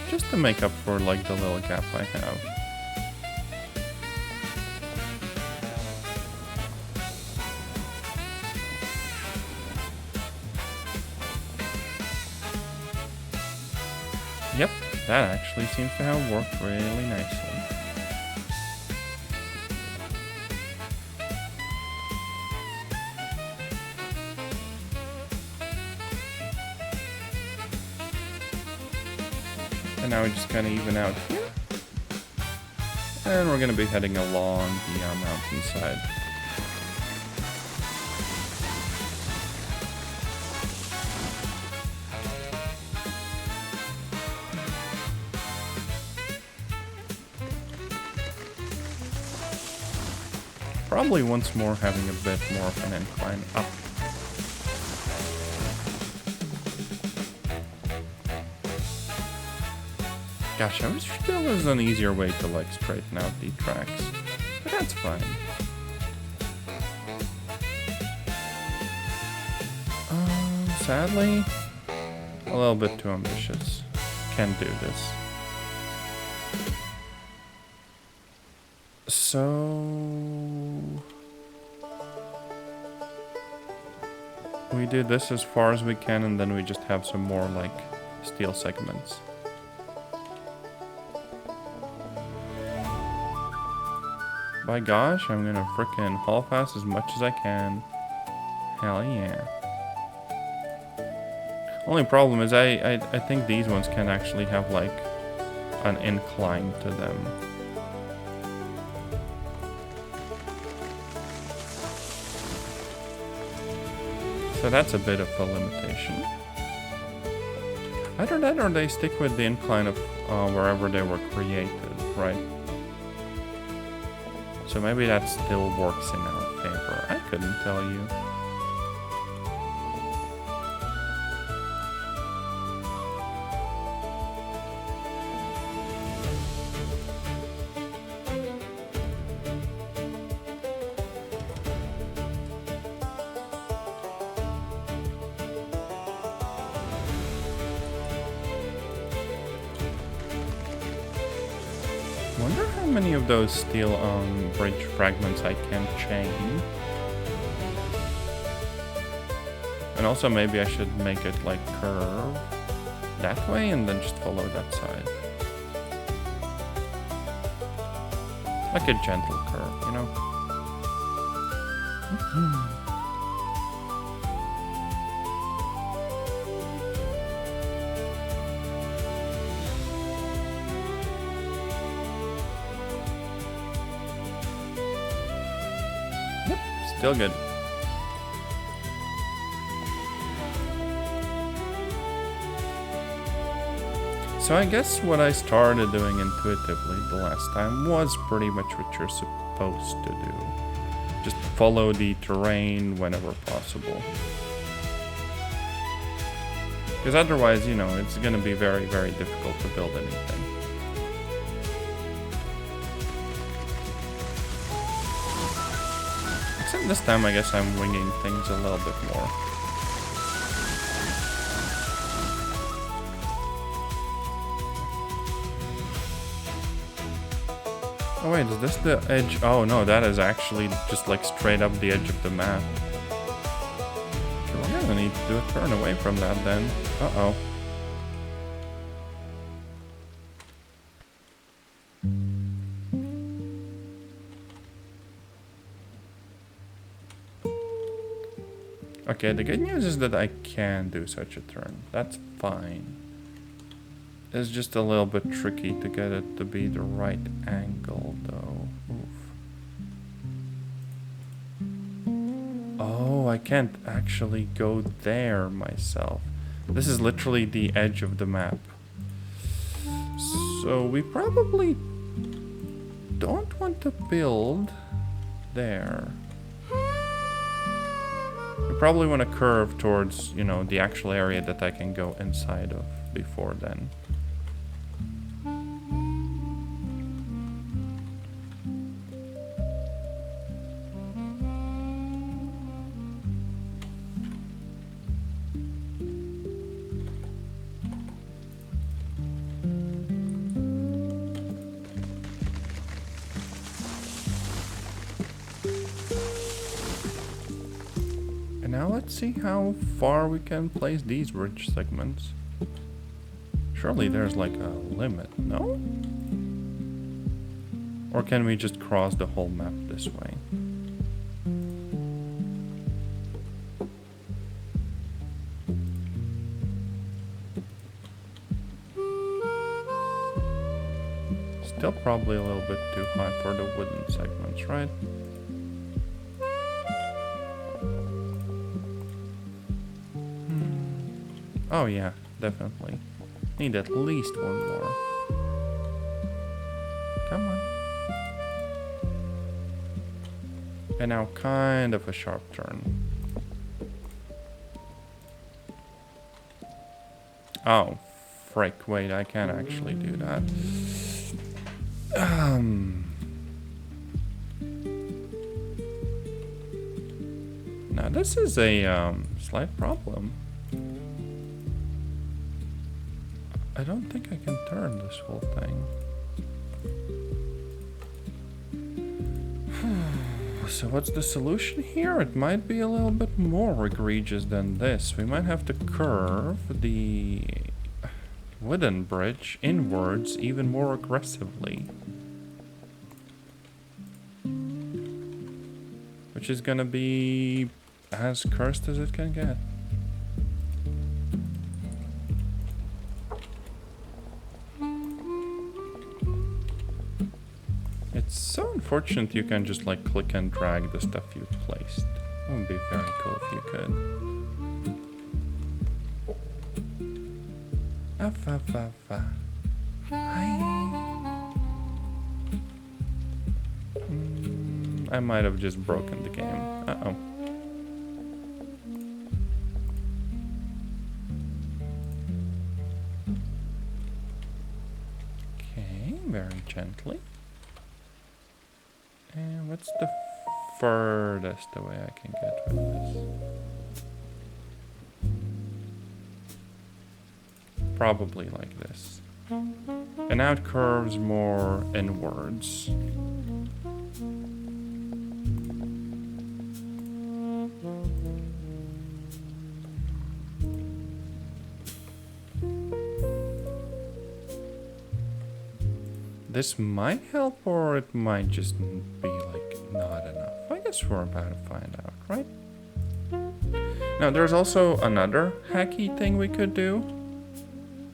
Just to make up for like the little gap I have. Yep, that actually seems to have worked really nicely. And now we just kind of even out here. And we're going to be heading along the mountainside. Probably once more having a bit more of an incline up. Gosh, I wish there was an easier way to like straighten out the tracks, but that's fine. Sadly, a little bit too ambitious. Can't do this. So we do this as far as we can, and then we just have some more like steel segments. By gosh, I'm gonna frickin' haul fast as much as I can. Hell yeah. Only problem is I think these ones can actually have like an incline to them. So that's a bit of a limitation. Either that or they stick with the incline of wherever they were created, right? So maybe that still works in our favor. I couldn't tell you. Wonder how many of those steel bridge fragments I can chain. And also maybe I should make it like curve that way and then just follow that side. Like a gentle curve, you know? Yep, still good. So I guess what I started doing intuitively the last time was pretty much what you're supposed to do. Just follow the terrain whenever possible. Because otherwise, you know, it's going to be very, very difficult to build anything. Except this time I guess I'm winging things a little bit more. Oh wait, is this the edge? Oh no, that is actually just like straight up the edge of the map. Okay, we're gonna need to do a turn away from that then. Uh-oh. Okay, the good news is that I can do such a turn. That's fine. It's just a little bit tricky to get it to be the right angle, though. Oof. Oh, I can't actually go there myself. This is literally the edge of the map. So we probably don't want to build there. We probably want to curve towards, you know, the actual area that I can go inside of before then. Now let's see how far we can place these bridge segments. Surely there's like a limit, no? Or can we just cross the whole map this way? Still probably a little bit too high for the wooden segments, right? Oh yeah, definitely. Need at least one more. Come on. And now kind of a sharp turn. Oh, frick, wait, I can't actually do that. Now this is a slight problem. I don't think I can turn this whole thing. So what's the solution here? It might be a little bit more egregious than this. We might have to curve the wooden bridge inwards even more aggressively. Which is gonna be as cursed as it can get. It's so unfortunate you can just like click and drag the stuff you've placed. It would be very cool if you could. I might have just broken the game. Uh-oh. Okay, very gently. And what's the furthest away I can get with this? Probably like this. And now it curves more inwards. This might help, or it might just be like not enough. I guess we're about to find out, right? Now there's also another hacky thing we could do,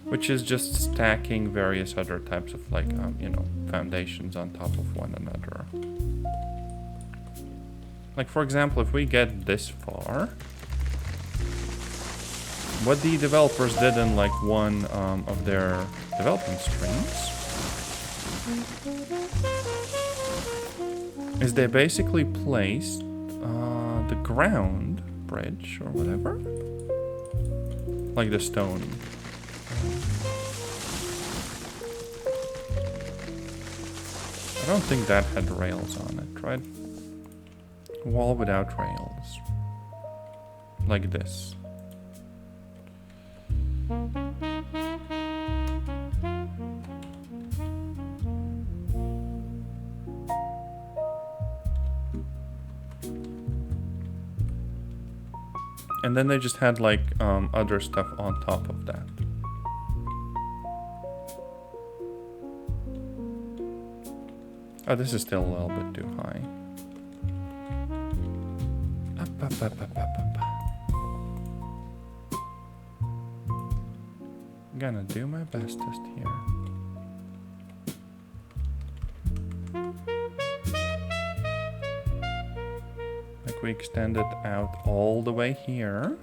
which is just stacking various other types of like, you know, foundations on top of one another. Like for example, if we get this far, what the developers did in like one of their development streams is they basically placed the ground bridge or whatever, like the stone. I don't think that had rails on it, right? Wall without rails. Like this. And then they just had like other stuff on top of that. Oh, this is still a little bit too high. Up, up, up, up, up, up. I'm gonna do my bestest here. Like we extend it out all the way here.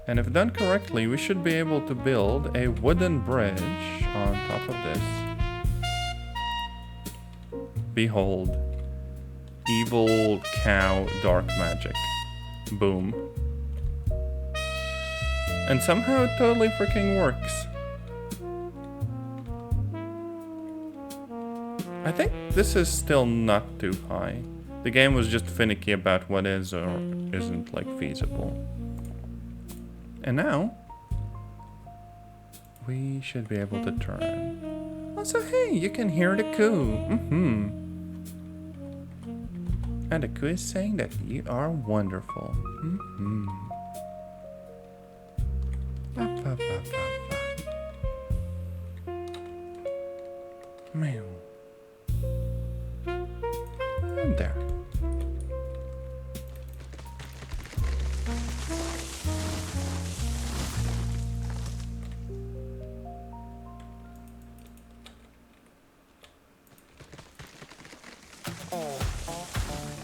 And if done correctly, we should be able to build a wooden bridge on top of this. Behold, evil cow dark magic. Boom. And somehow it totally freaking works. I think this is still not too high. The game was just finicky about what is or isn't like feasible. And now we should be able to turn. Also, hey, you can hear the coo. And the coo is saying that you are wonderful. Meow. And there.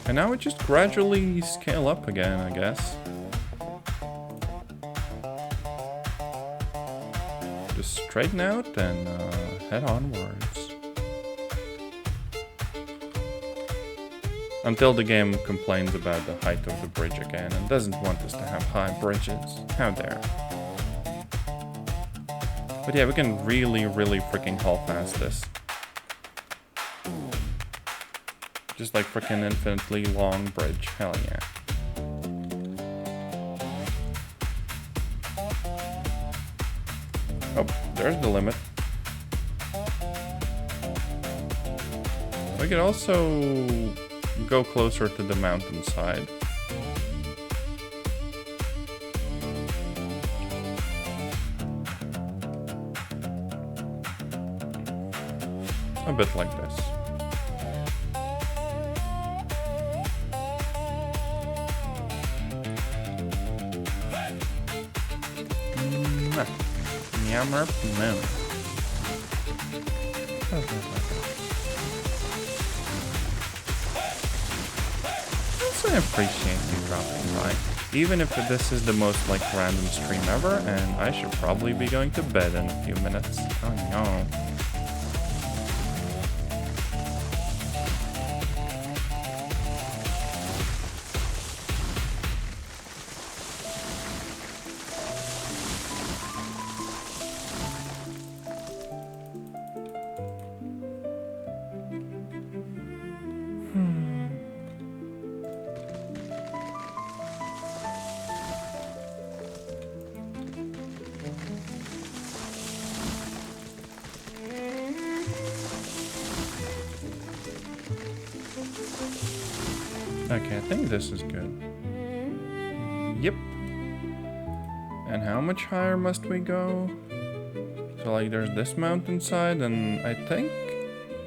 And now we just gradually scale up again, I guess. Just straighten out and head onwards. Until the game complains about the height of the bridge again and doesn't want us to have high bridges. How dare. But yeah, we can really, really freaking half-ass this. Just like freaking infinitely long bridge. Hell yeah. Oh, there's the limit. We could also go closer to the mountainside. A bit like this. Yammer moon. Also, I appreciate you dropping by. Even if this is the most like random stream ever, and I should probably be going to bed in a few minutes. Oh no. Okay, I think this is good. Yep. And how much higher must we go? So like there's this mountainside, and I think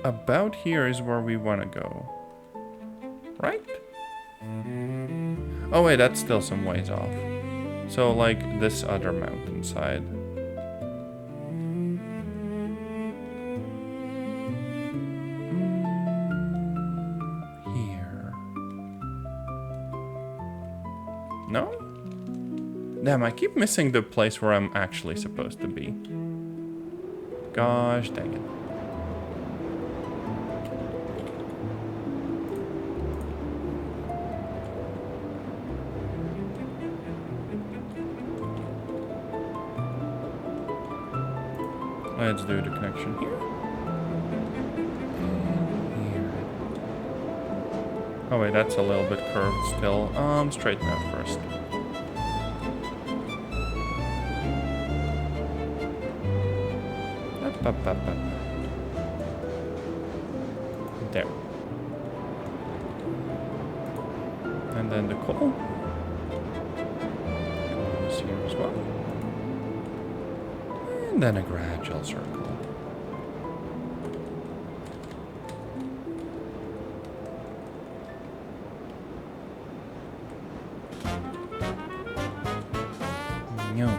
about here is where we want to go. Right? Oh wait, that's still some ways off. So like this other mountainside. Here. No? Damn, I keep missing the place where I'm actually supposed to be. Gosh dang it. Let's do the connection here. And here. Oh wait, that's a little bit curved still. Straighten out first. Up. There. And then the coal. Goes here as well. And then a gradual circle. No.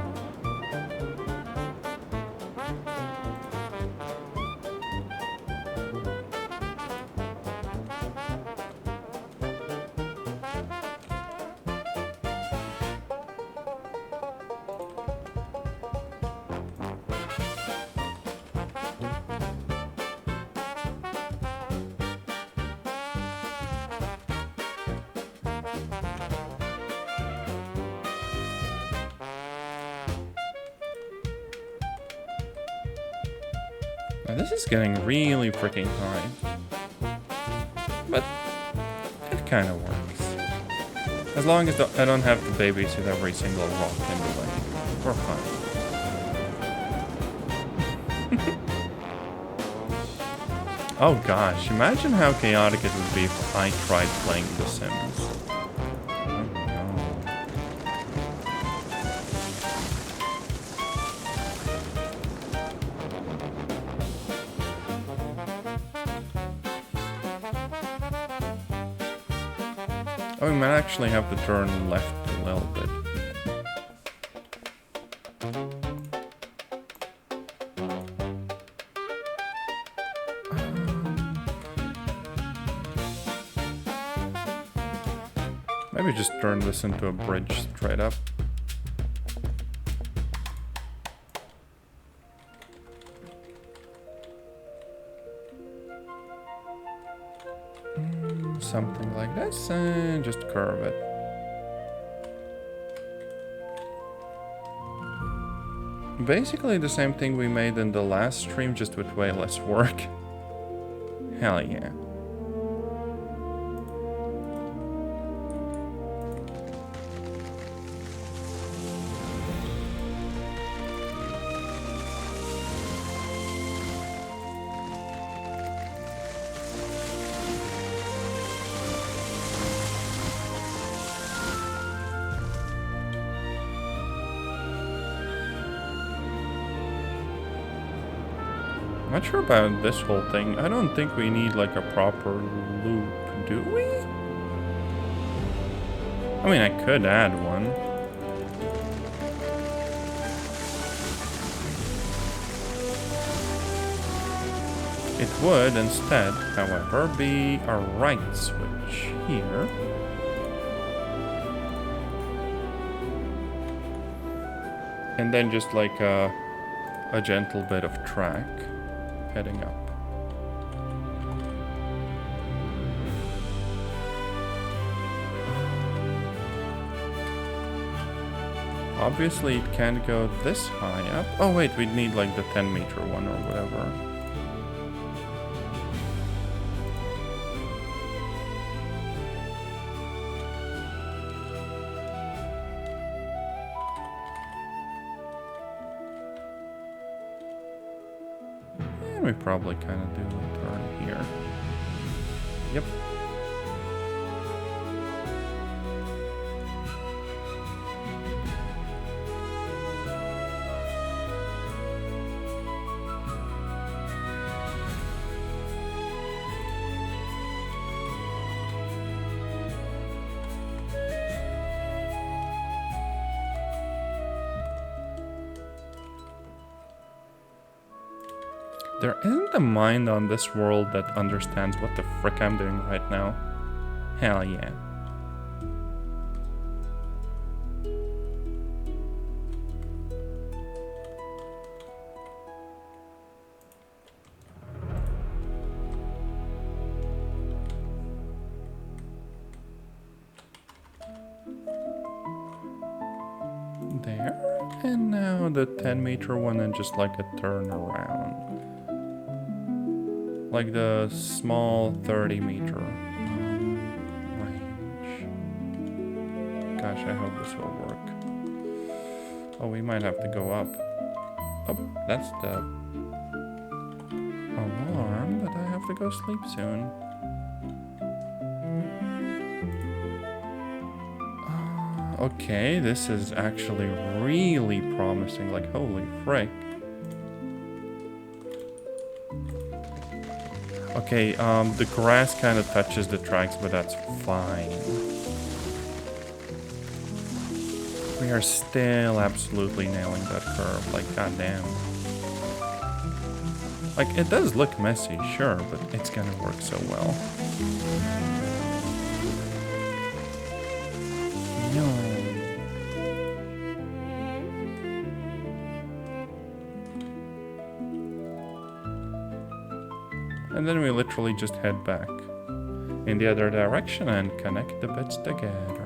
Now this is getting really freaking high. But it kind of works. As long as I don't have to babysit every single rock in the way. We're fine. Oh gosh, imagine how chaotic it would be if I tried playing The Sims. Oh no. Oh, we might actually have to turn left a little bit. Maybe just turn this into a bridge straight up. Something like this, and just curve it. Basically the same thing we made in the last stream, just with way less work. Hell yeah. Not sure about this whole thing. I don't think we need like a proper loop, do we? I mean, I could add one. It would instead, however, be a right switch here. And then just like a gentle bit of track heading up. Obviously it can't go this high up. Oh wait, we'd need like the 10-meter one or whatever. And we probably kind of do a turn here. Yep. There isn't a mind on this world that understands what the frick I'm doing right now. Hell yeah. There, and now the 10-meter one and just like a turn around. Like the small 30-meter range. Gosh, I hope this will work. Oh, we might have to go up. Oh, that's the alarm that I have to go sleep soon. Okay, this is actually really promising, like holy frick. Okay, the grass kind of touches the tracks, but that's fine. We are still absolutely nailing that curve, like goddamn. Like, it does look messy, sure, but it's gonna work so well. No. And then we literally just head back in the other direction and connect the bits together.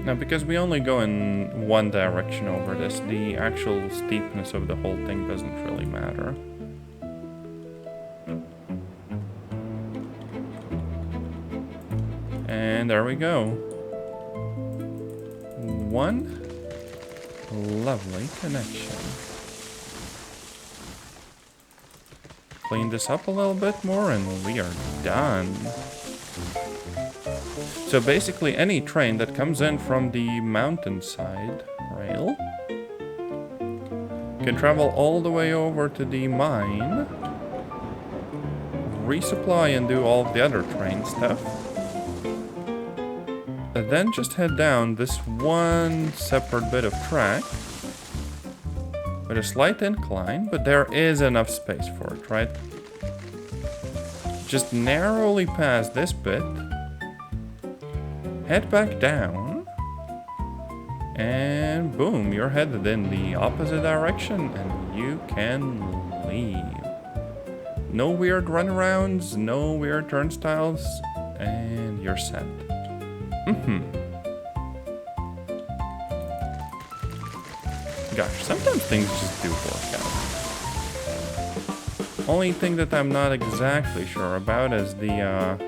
Now, because we only go in one direction over this, the actual steepness of the whole thing doesn't really matter. And there we go. One lovely connection. Clean this up a little bit more and we are done. So basically any train that comes in from the mountainside rail can travel all the way over to the mine, resupply and do all of the other train stuff, and then just head down this one separate bit of track with a slight incline, but there is enough space for it, right? Just narrowly past this bit, head back down, and boom, you're headed in the opposite direction and you can leave. No weird runarounds, no weird turnstiles, and you're set. Gosh, sometimes things just do work out. Only thing that I'm not exactly sure about is the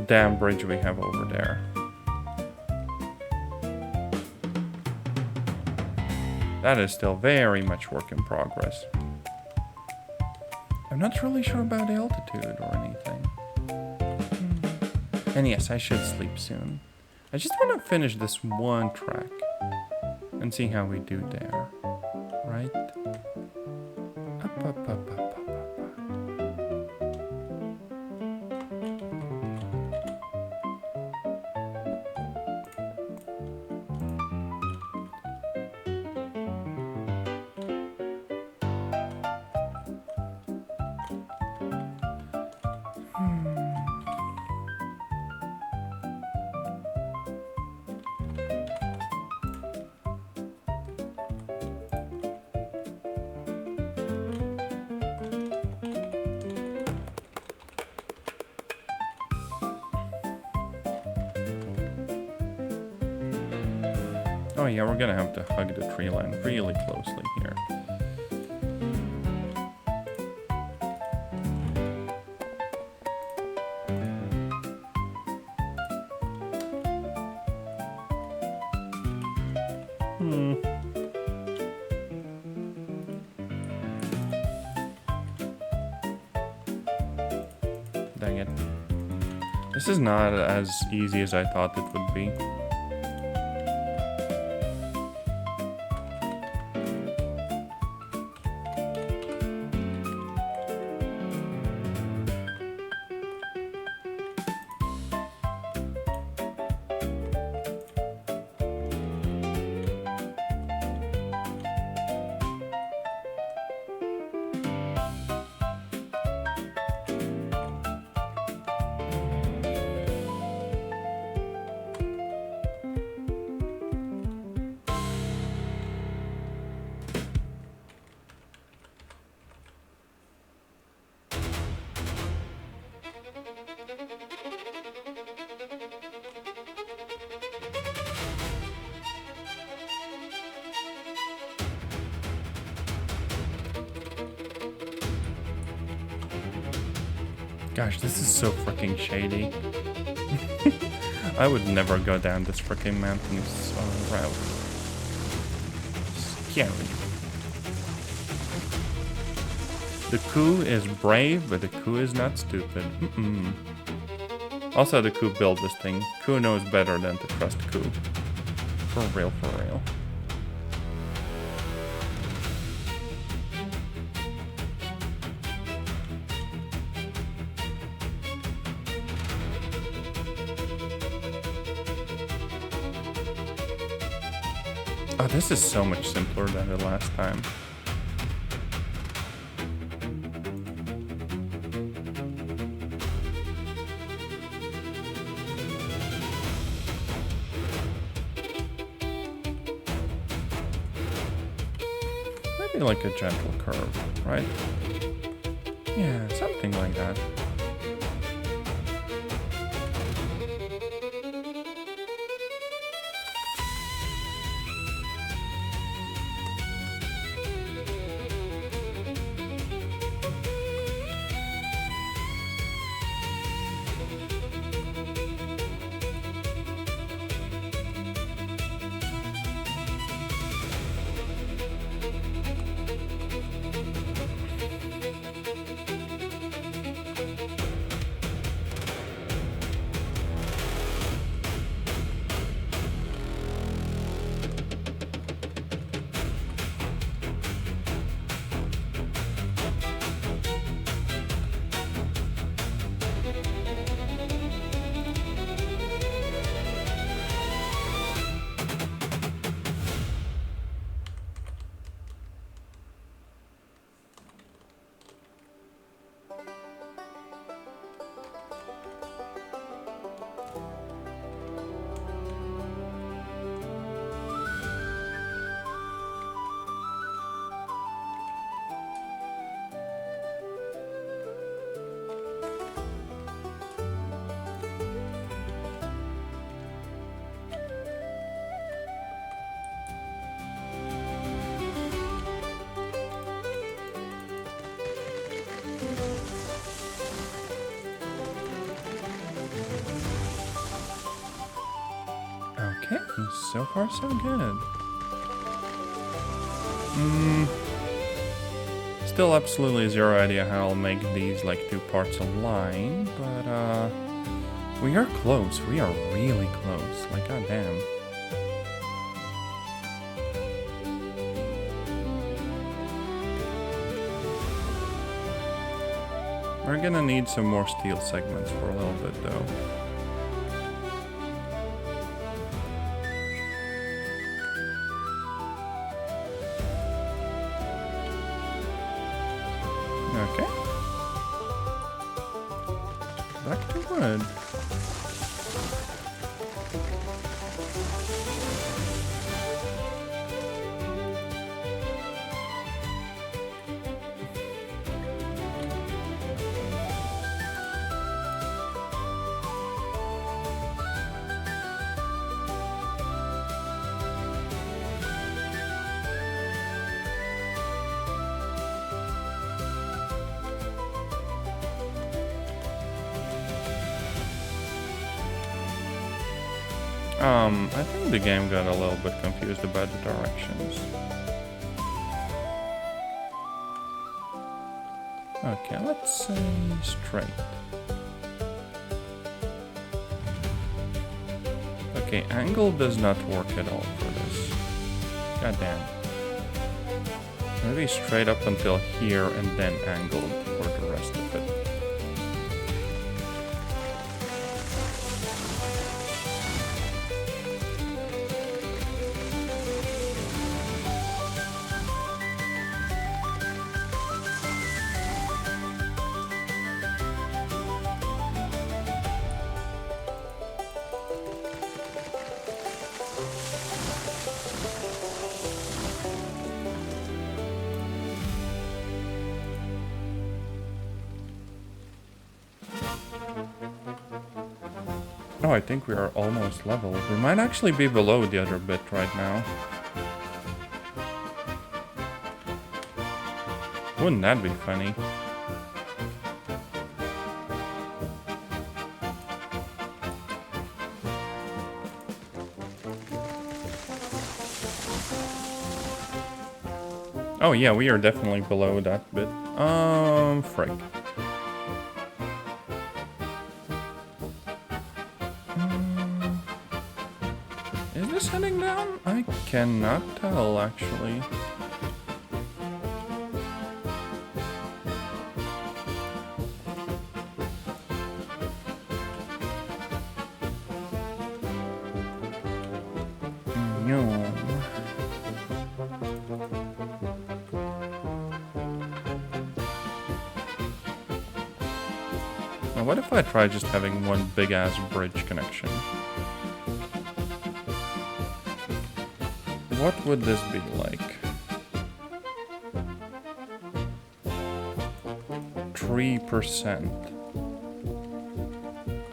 damn bridge we have over there. That is still very much work in progress. I'm not really sure about the altitude or anything. And yes, I should sleep soon. I just want to finish this one track and see how we do there. Right? Up, up, up, up, up, up, up. Oh yeah, we're gonna have to hug the tree line really closely here. Dang it. This is not as easy as I thought it would be. Gosh, this is so freaking shady. I would never go down this freaking mountainous route. Scary. The coup is brave, but the coup is not stupid. Also, the coup built this thing. Coup knows better than to trust coup. For real, for real. Oh, this is so much simpler than the last time. Maybe like a gentle curve, right? Yeah, something like that. Okay, so far so good. Still absolutely zero idea how I'll make these like two parts align, but we are close. We are really close. Like, goddamn. We're gonna need some more steel segments for a little bit though. Okay. Back to wood. I think the game got a little bit confused about the directions. Okay, let's say straight. Okay, angle does not work at all for this. God damn. Maybe straight up until here and then angled for the rest of it. Oh, I think we are almost level. We might actually be below the other bit right now. Wouldn't that be funny? Oh yeah, we are definitely below that bit. Frick. Is this heading down? I cannot tell, actually. No. Now, what if I try just having one big-ass bridge connection? What would this be like? 3%.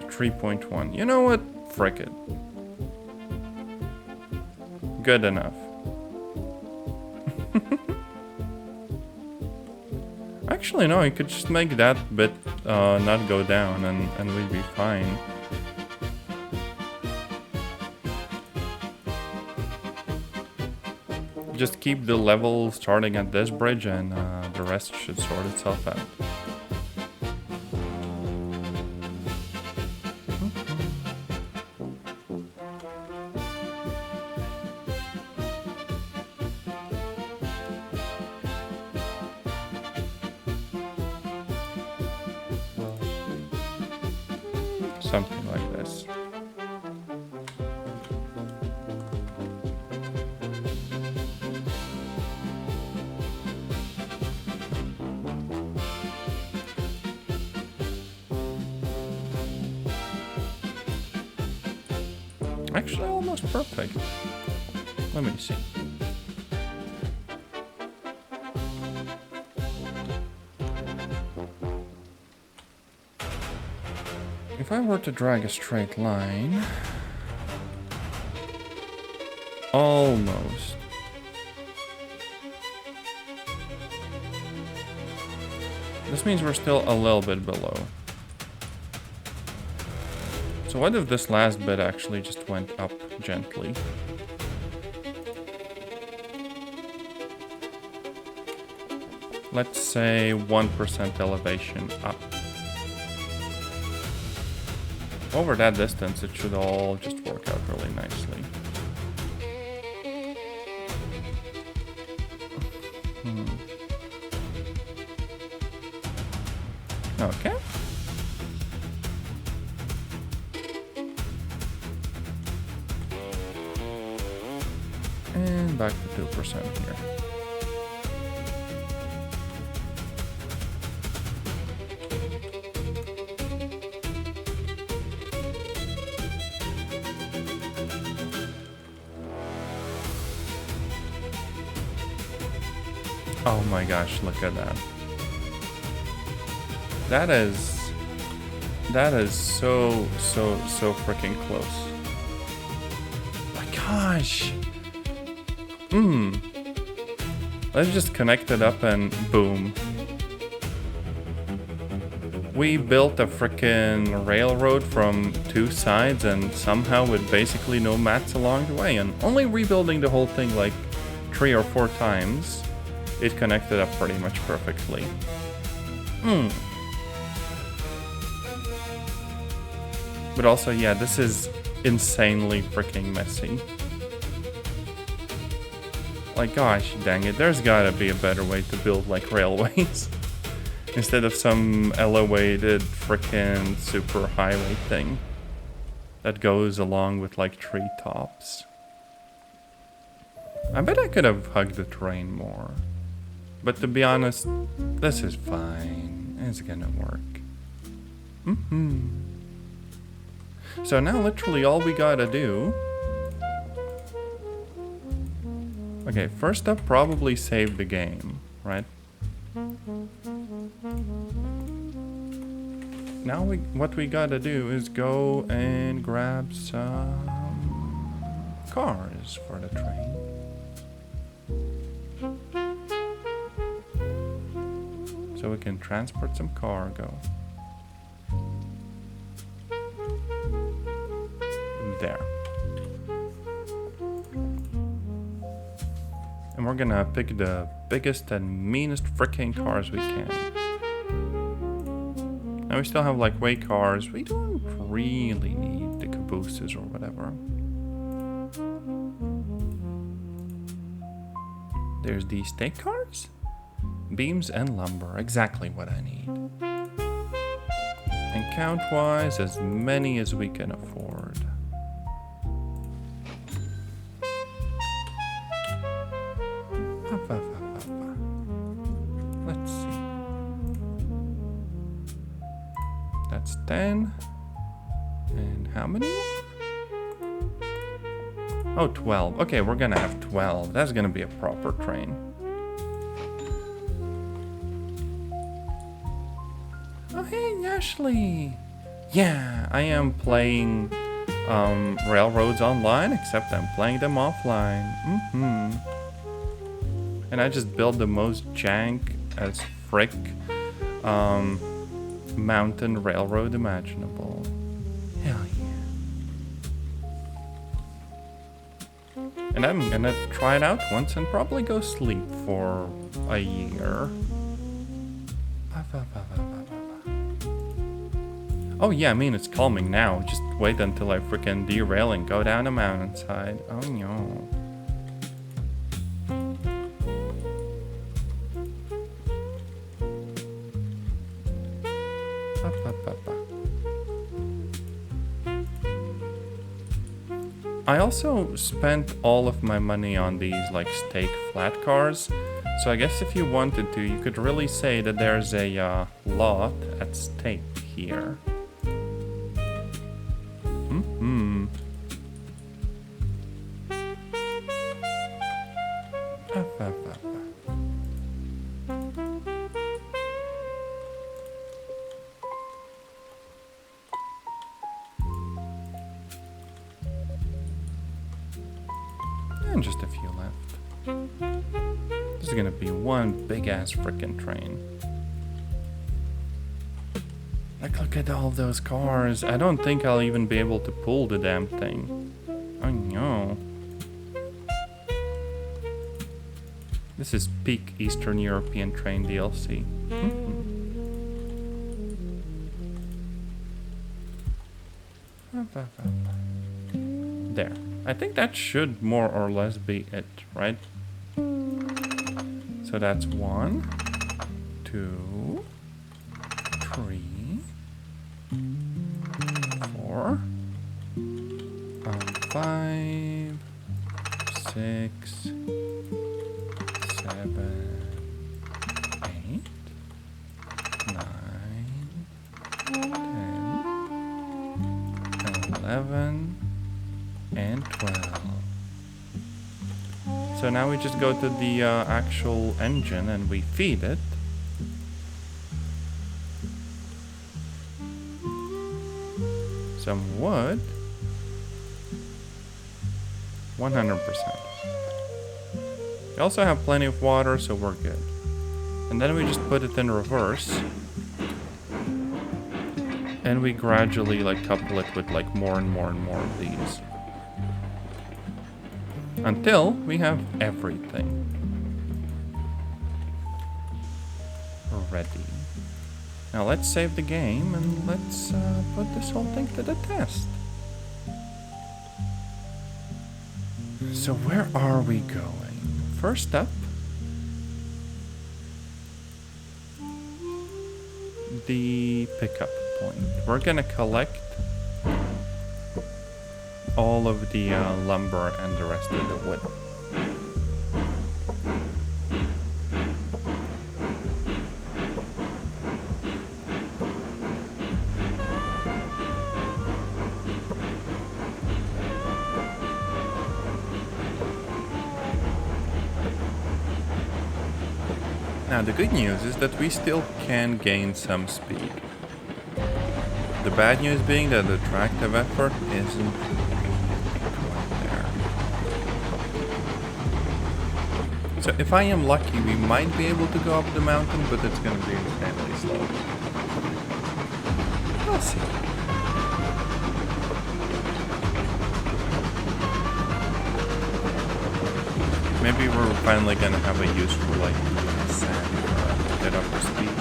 3.1. You know what? Frick it. Good enough. Actually, no, you could just make that bit not go down and we'd be fine. Just keep the level starting at this bridge and the rest should sort itself out. Something like this. Actually, almost perfect. Let me see. If I were to drag a straight line... Almost. This means we're still a little bit below. So what if this last bit actually just went up gently? Let's say 1% elevation up. Over that distance, it should all just work out really nicely. Okay. And back to 2% here. Oh my gosh, look at that. That is so freaking close. My gosh. Let's just connect it up and boom. We built a freaking railroad from two sides and somehow with basically no mats along the way, and only rebuilding the whole thing like 3 or 4 times, it connected up pretty much perfectly. But also, yeah, this is insanely freaking messy. Like, gosh dang it, there's gotta be a better way to build like railways. Instead of some elevated freaking super highway thing that goes along with like treetops. I bet I could have hugged the terrain more. But to be honest, this is fine. It's gonna work. So now literally all we gotta do... Okay, first up, probably save the game, right? Now what we gotta do is go and grab some cars for the train. So we can transport some cargo. There. And we're gonna pick the biggest and meanest freaking cars we can. Now we still have like way cars. We don't really need the cabooses or whatever. There's these stake cars? Beams and lumber, exactly what I need. And count-wise, as many as we can afford. Let's see. That's 10. And how many more? Oh, 12. Okay, we're gonna have 12. That's gonna be a proper train. Oh, hey, Ashley. Yeah, I am playing Railroads online, except I'm playing them offline. And I just built the most jank as frick mountain railroad imaginable. Hell yeah. And I'm gonna try it out once and probably go sleep for a year. Oh yeah, I mean it's calming now. Just wait until I freaking derail and go down a mountainside. Oh no. I also spent all of my money on these like stake flat cars. So I guess if you wanted to, you could really say that there's a lot at stake here. And just a few left. This is gonna be one big ass frickin' train. Like, look at all those cars. I don't think I'll even be able to pull the damn thing. Oh no. This is peak Eastern European train DLC. There. I think that should more or less be it, right? So that's 1, 2, 3, 4, 5, 6, 7, 8, 9, 10, 11, and 12. So now we just go to the actual engine and we feed it. Some wood. 100%. We also have plenty of water, so we're good. And then we just put it in reverse. And we gradually like couple it with like more and more and more of these. Until we have everything ready. Now let's save the game and let's put this whole thing to the test. So where are we going? First up, the pickup point. We're gonna collect all of the lumber and the rest of the wood. Now the good news is that we still can gain some speed. The bad news being that the tractive effort isn't quite there. So if I am lucky, we might be able to go up the mountain, but it's going to be insanely slow. We'll see. Maybe we're finally going to have a use for like sand to get up to speed.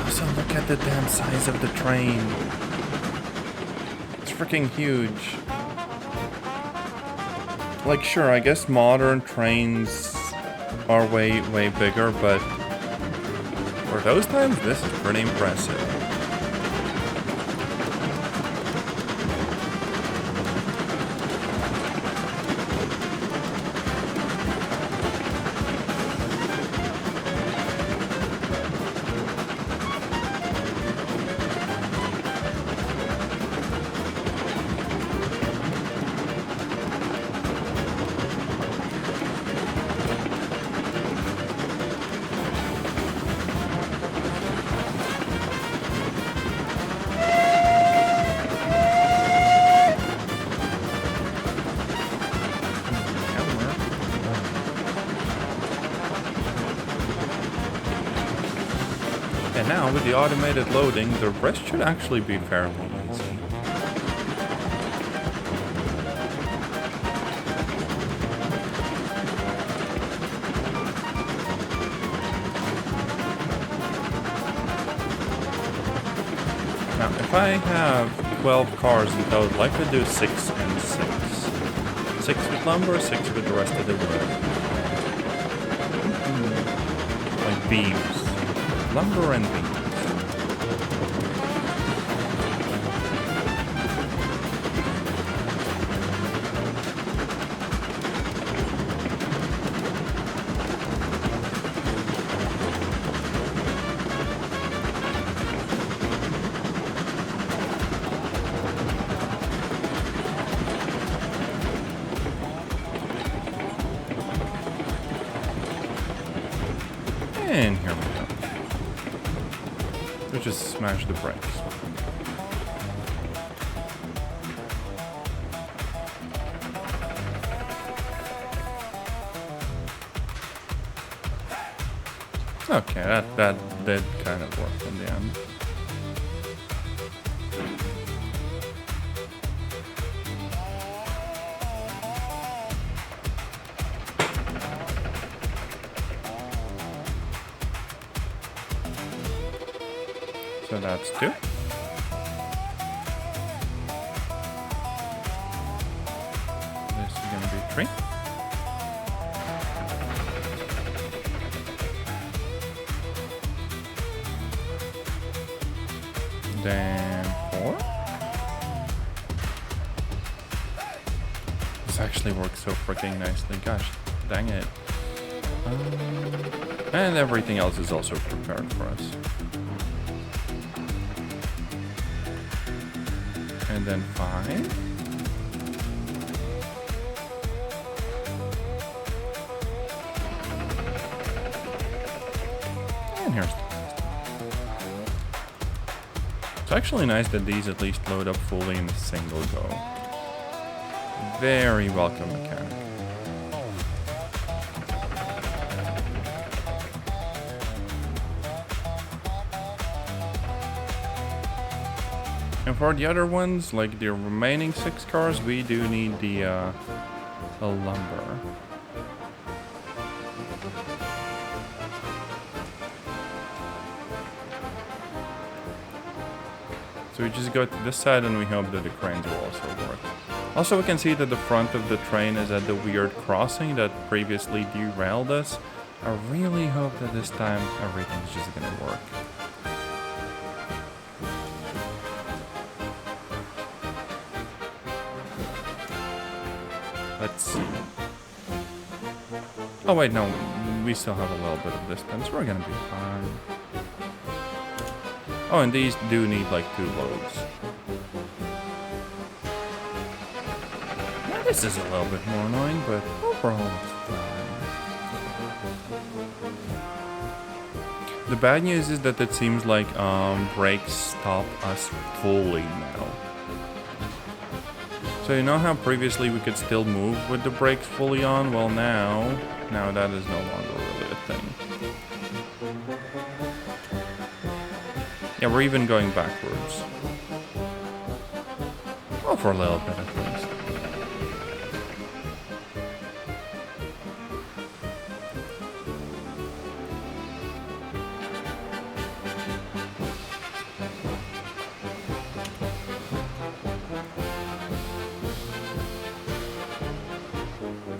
Also, look at the damn size of the train. It's freaking huge. Like, sure, I guess modern trains are way bigger, but for those times, this is pretty impressive. And now, with the automated loading, the rest should actually be fairly easy. Now, if I have 12 cars in total, I could do 6 and 6. 6 with lumber, 6 with the rest of the wood. Like beams. Lumber and beams. And here we go. We just smash the brakes. Okay, that did kind of work in the end. So that's 2. This is gonna be 3. Then 4. This actually works so freaking nicely. Gosh, dang it. And everything else is also prepared for us. And then 5. And here's the last one. It's actually nice that these at least load up fully in a single go. Very welcome mechanic. And for the other ones, like the remaining 6 cars, we do need the lumber. So we just go to this side and we hope that the cranes will also work. Also, we can see that the front of the train is at the weird crossing that previously derailed us. I really hope that this time everything's just gonna work. Let's see. Oh wait, no, we still have a little bit of distance. We're gonna be fine. Oh, and these do need like 2 loads. Now, this is a little bit more annoying, but overall it's fine. The bad news is that it seems like brakes stop us fully now. So you know how previously we could still move with the brakes fully on? Well now that is no longer really a thing. Yeah, we're even going backwards. Well, for a little bit at least.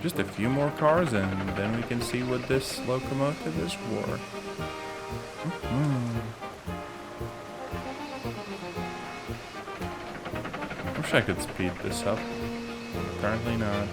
Just a few more cars and then we can see what this locomotive is worth. Wish I could speed this up. Apparently not.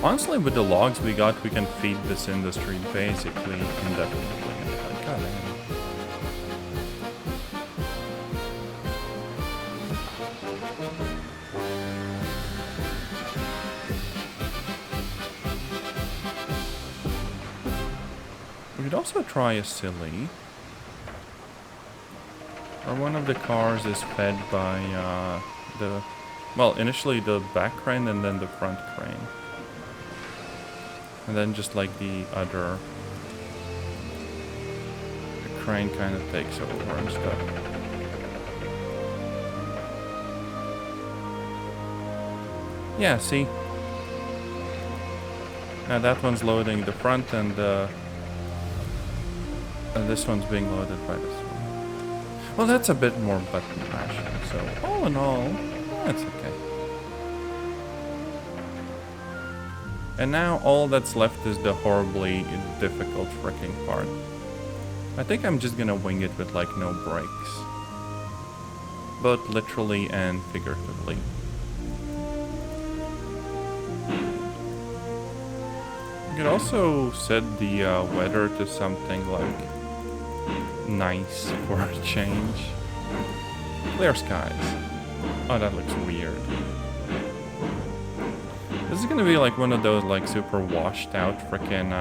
Honestly, with the logs we got, we can feed this industry basically indefinitely. God damn. We could also try a silly. Or one of the cars is fed by initially the back crane and then the front crane. And then just like the other, the crane kind of takes over and stuff. Yeah, see? Now that one's loading the front and this one's being loaded by this one. Well, that's a bit more button mashing, so all in all, that's okay. And now all that's left is the horribly difficult freaking part. I think I'm just gonna wing it with like no brakes. Both literally and figuratively. You could also set the weather to something like nice for a change. Clear skies. Oh, that looks weird. This is gonna be like one of those like super washed out frickin'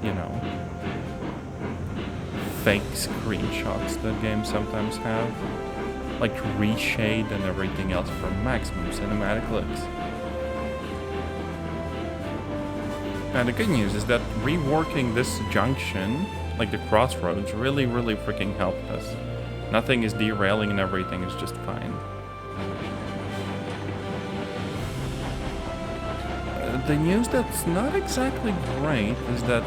you know, fake screenshots that games sometimes have. Like reshade and everything else for maximum cinematic looks. Now the good news is that reworking this junction, like the crossroads, really freaking helped us. Nothing is derailing and everything is just fine. The news that's not exactly great is that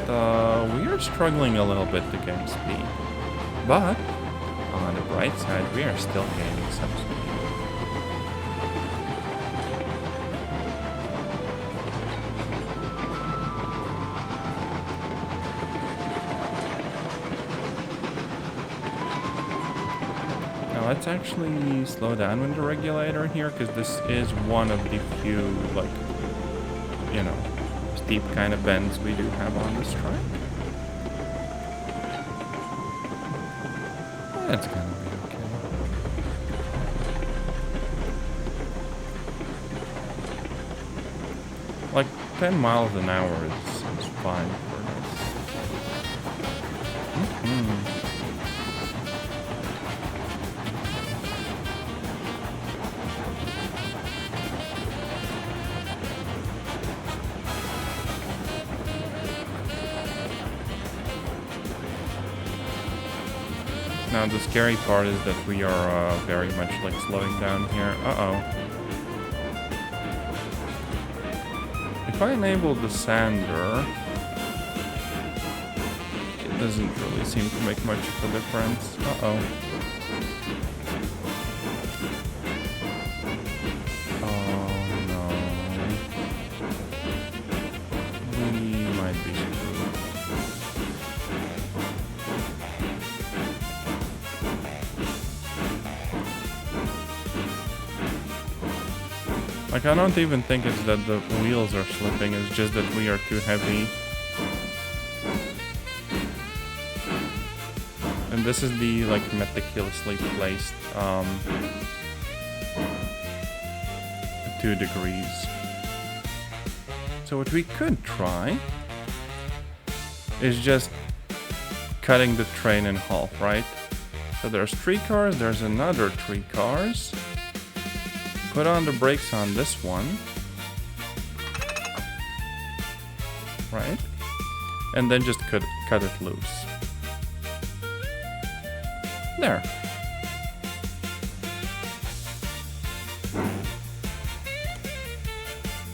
we are struggling a little bit to gain speed. But, on the bright side, we are still gaining some speed. Now let's actually slow down with the regulator here, because this is one of the few, like, you know, steep kind of bends we do have on this track. That's gonna be okay. Like 10 miles an hour is fine for this. Now the scary part is that we are very much like slowing down here. Uh-oh. If I enable the sander, it doesn't really seem to make much of a difference. Uh-oh. Like, I don't even think it's that the wheels are slipping, it's just that we are too heavy. And this is the, like, meticulously placed, 2 degrees. So what we could try is just cutting the train in half, right? So there's 3 cars, there's another 3 cars. Put on the brakes on this one. Right? And then just cut it loose. There.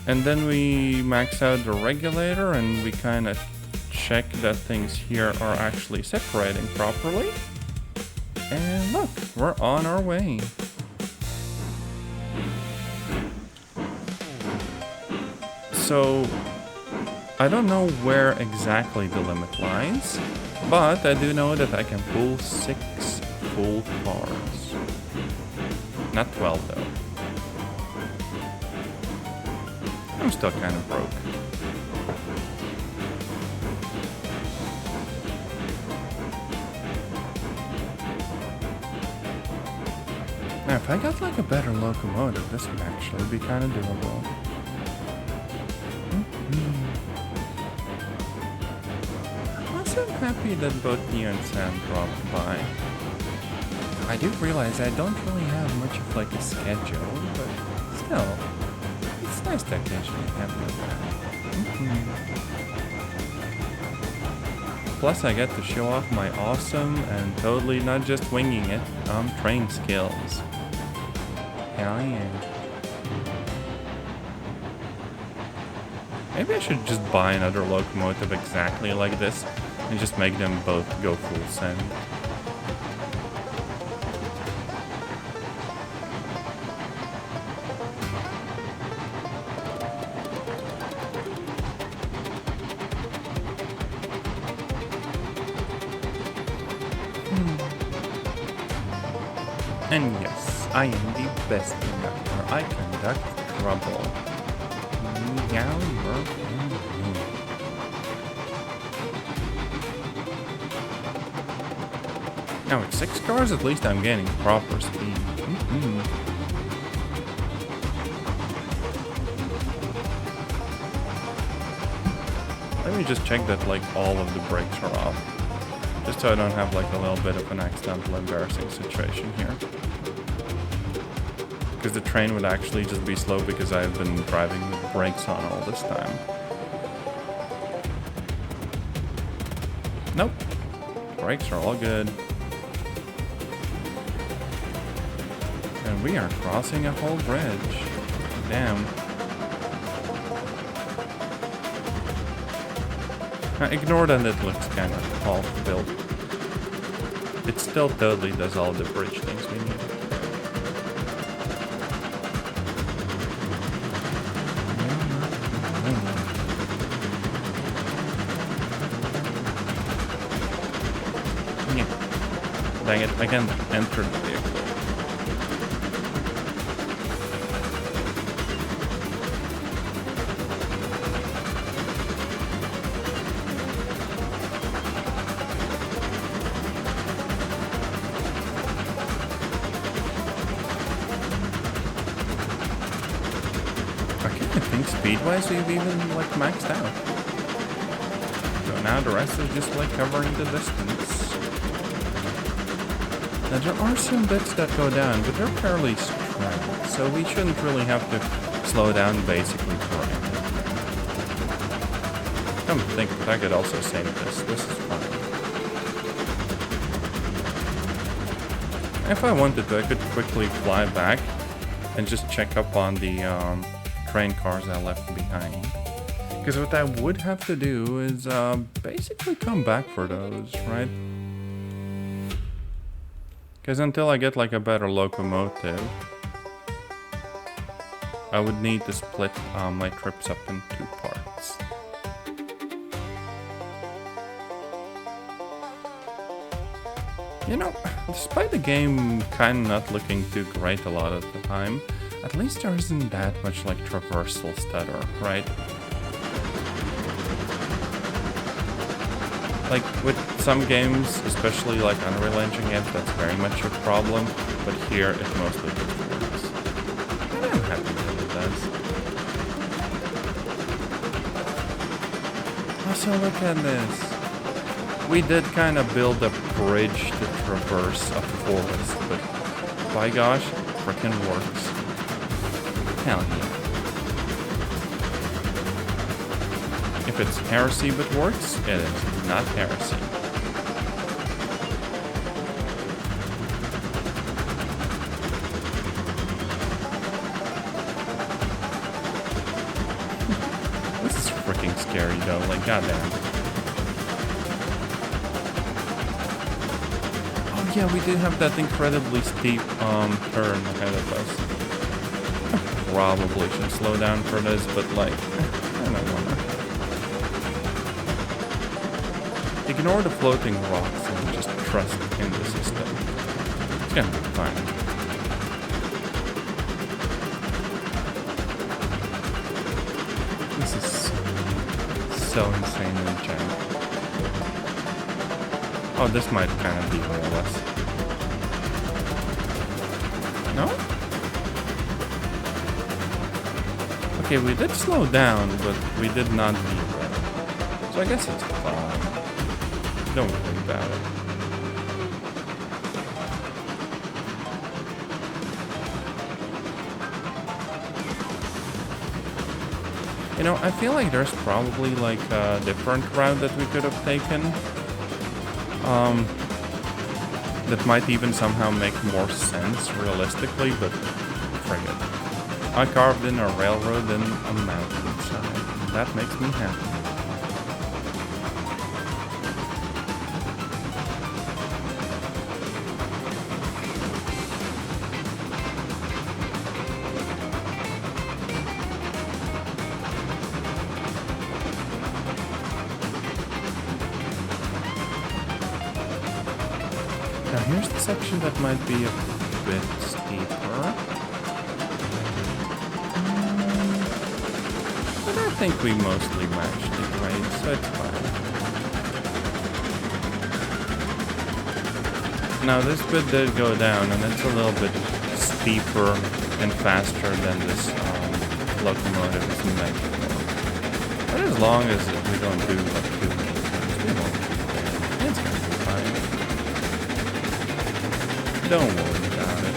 And then we max out the regulator and we kind of check that things here are actually separating properly. And look, we're on our way. So, I don't know where exactly the limit lies, but I do know that I can pull 6 full cars. Not 12 though. I'm still kind of broke. Now, if I got like a better locomotive, this would actually be kind of doable. I'm happy that both you and Sam dropped by. I do realize I don't really have much of like a schedule, but still, it's nice to occasionally have that. Plus I get to show off my awesome and totally not just winging it, train skills. Hell yeah. Maybe I should just buy another locomotive exactly like this and just make them both go full send. And yes, I am the best conductor. I conduct trouble. Now with 6 cars, at least I'm gaining proper speed. Let me just check that like all of the brakes are off. Just so I don't have like a little bit of an accidental embarrassing situation here. Because the train would actually just be slow because I've been driving with brakes on all this time. Nope. Brakes are all good. And we are crossing a whole bridge. Damn. Now ignore that it looks kind of half-built. It still totally does all the bridge things we need. Dang it, I can't enter the vehicle. I kinda think speed-wise we've even like maxed out. So now the rest is just like covering the distance. Now there are some bits that go down, but they're fairly straight, so we shouldn't really have to slow down basically for anything. Come to think of it, I could also save this. This is fine. If I wanted to, I could quickly fly back and just check up on the train cars I left behind. Because what I would have to do is basically come back for those, right? Because until I get like a better locomotive, I would need to split my trips up in 2 parts. You know, despite the game kinda not looking too great a lot of the time, at least there isn't that much like traversal stutter, right? Like with some games, especially like Unreal Engine games, that's very much a problem, but here it mostly just works. And I'm happy that it does. Also, look at this. We did kind of build a bridge to traverse a forest, but by gosh, frickin' works. Hell yeah. If it's heresy but works, it is not heresy. This is freaking scary though, like goddamn. Yeah, we did have that incredibly steep turn ahead of us. I probably should slow down for this, but like, I don't wanna. Ignore the floating rocks and just trust in the system. It's gonna be fine. This is so insanely jank. Oh, this might kind of derail us. No? Okay, we did slow down, but we did not derail. So I guess it's fine. Don't worry about it. You know, I feel like there's probably like a different route that we could have taken. That might even somehow make more sense realistically, but frig it. I carved in a railroad and a mountainside. That makes me happy. Now here's the section that might be a bit steeper. But I think we mostly matched the grade, so it's fine. Now this bit did go down, and it's a little bit steeper and faster than this locomotive is meant for. But as long as we don't do like too many things, we won't be there. It's gonna be fine. Don't worry about it.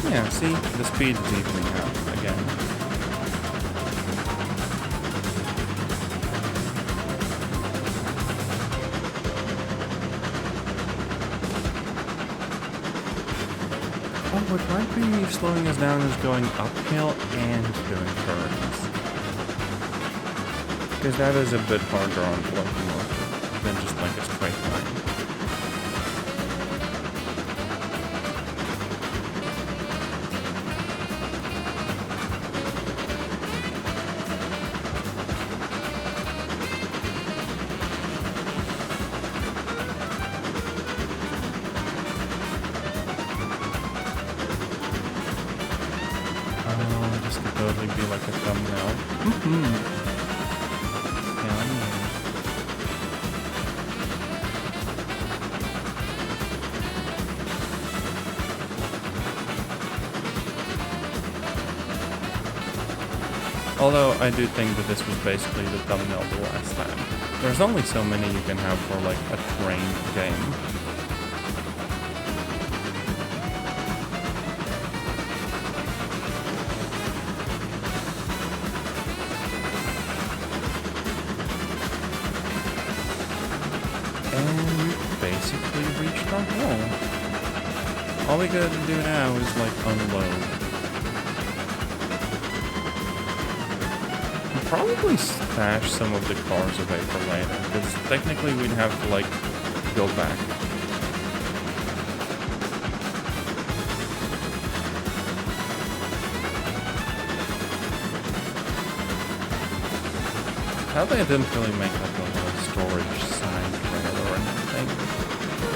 Yeah, see? The speed is evening out again. Oh, what might be slowing us down is going uphill and doing curves. Because that is a bit harder on the locomotive than just like a straight line. Oh, this could totally be like a thumbnail. Although I do think that this was basically the thumbnail the last time. There's only so many you can have for like a train game. And we basically reached our goal. All we gotta do now is like unload. We'll probably stash some of the cars away for later, because technically we'd have to like go back. Sadly, I didn't really make like a little storage side trailer or anything.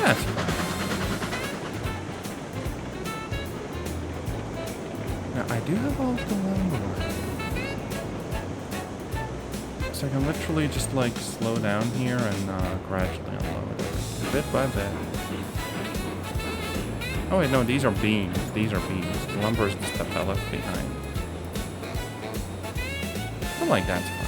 That's fine. Now, I do have all of the lumber. So I can literally just like slow down here and gradually unload it. Bit by bit. Oh wait, no, these are beams. These are beams. The lumber is the stuff I left behind. I like that's fine.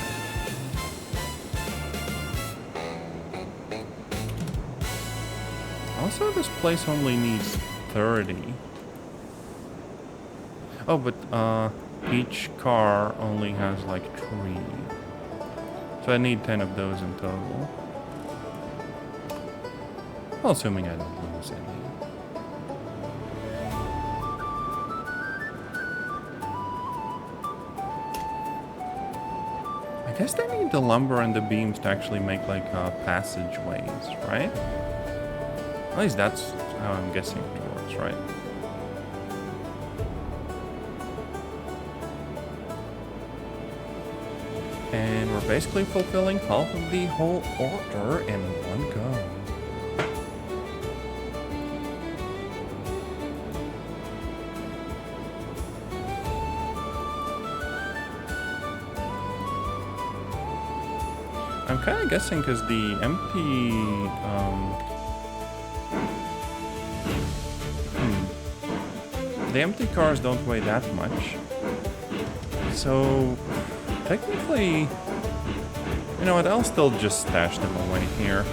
Also, this place only needs 30. Oh, but each car only has like 3. So I need 10 of those in total. Well, assuming I don't lose any. I guess they need the lumber and the beams to actually make like passageways, right? At least that's how I'm guessing it works, right? And we're basically fulfilling half of the whole order in one go. I'm kind of guessing because the empty the empty cars don't weigh that much. So technically, you know what, I'll still just stash them away here.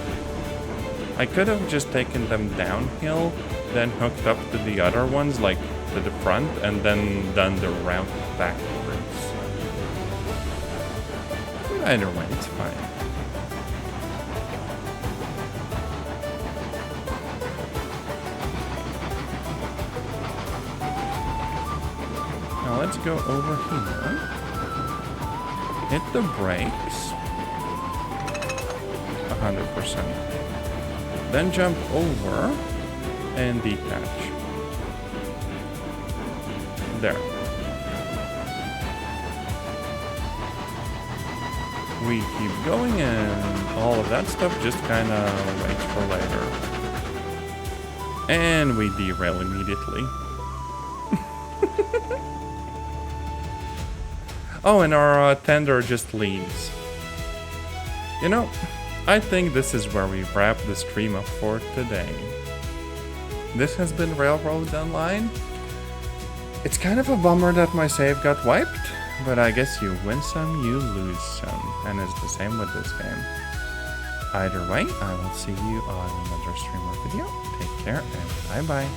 I could have just taken them downhill, then hooked up to the other ones, like to the front, and then done the route backwards. Either way, it's fine. Now let's go over here. Hit the brakes. 100%. Then jump over and detach. There. We keep going and all of that stuff just kind of waits for later. And we derail immediately. Oh, and our tender just leaves. You know, I think this is where we wrap the stream up for today. This has been Railroad Online. It's kind of a bummer that my save got wiped, but I guess you win some, you lose some, and it's the same with this game. Either way, I will see you on another stream or video. Take care, and bye-bye.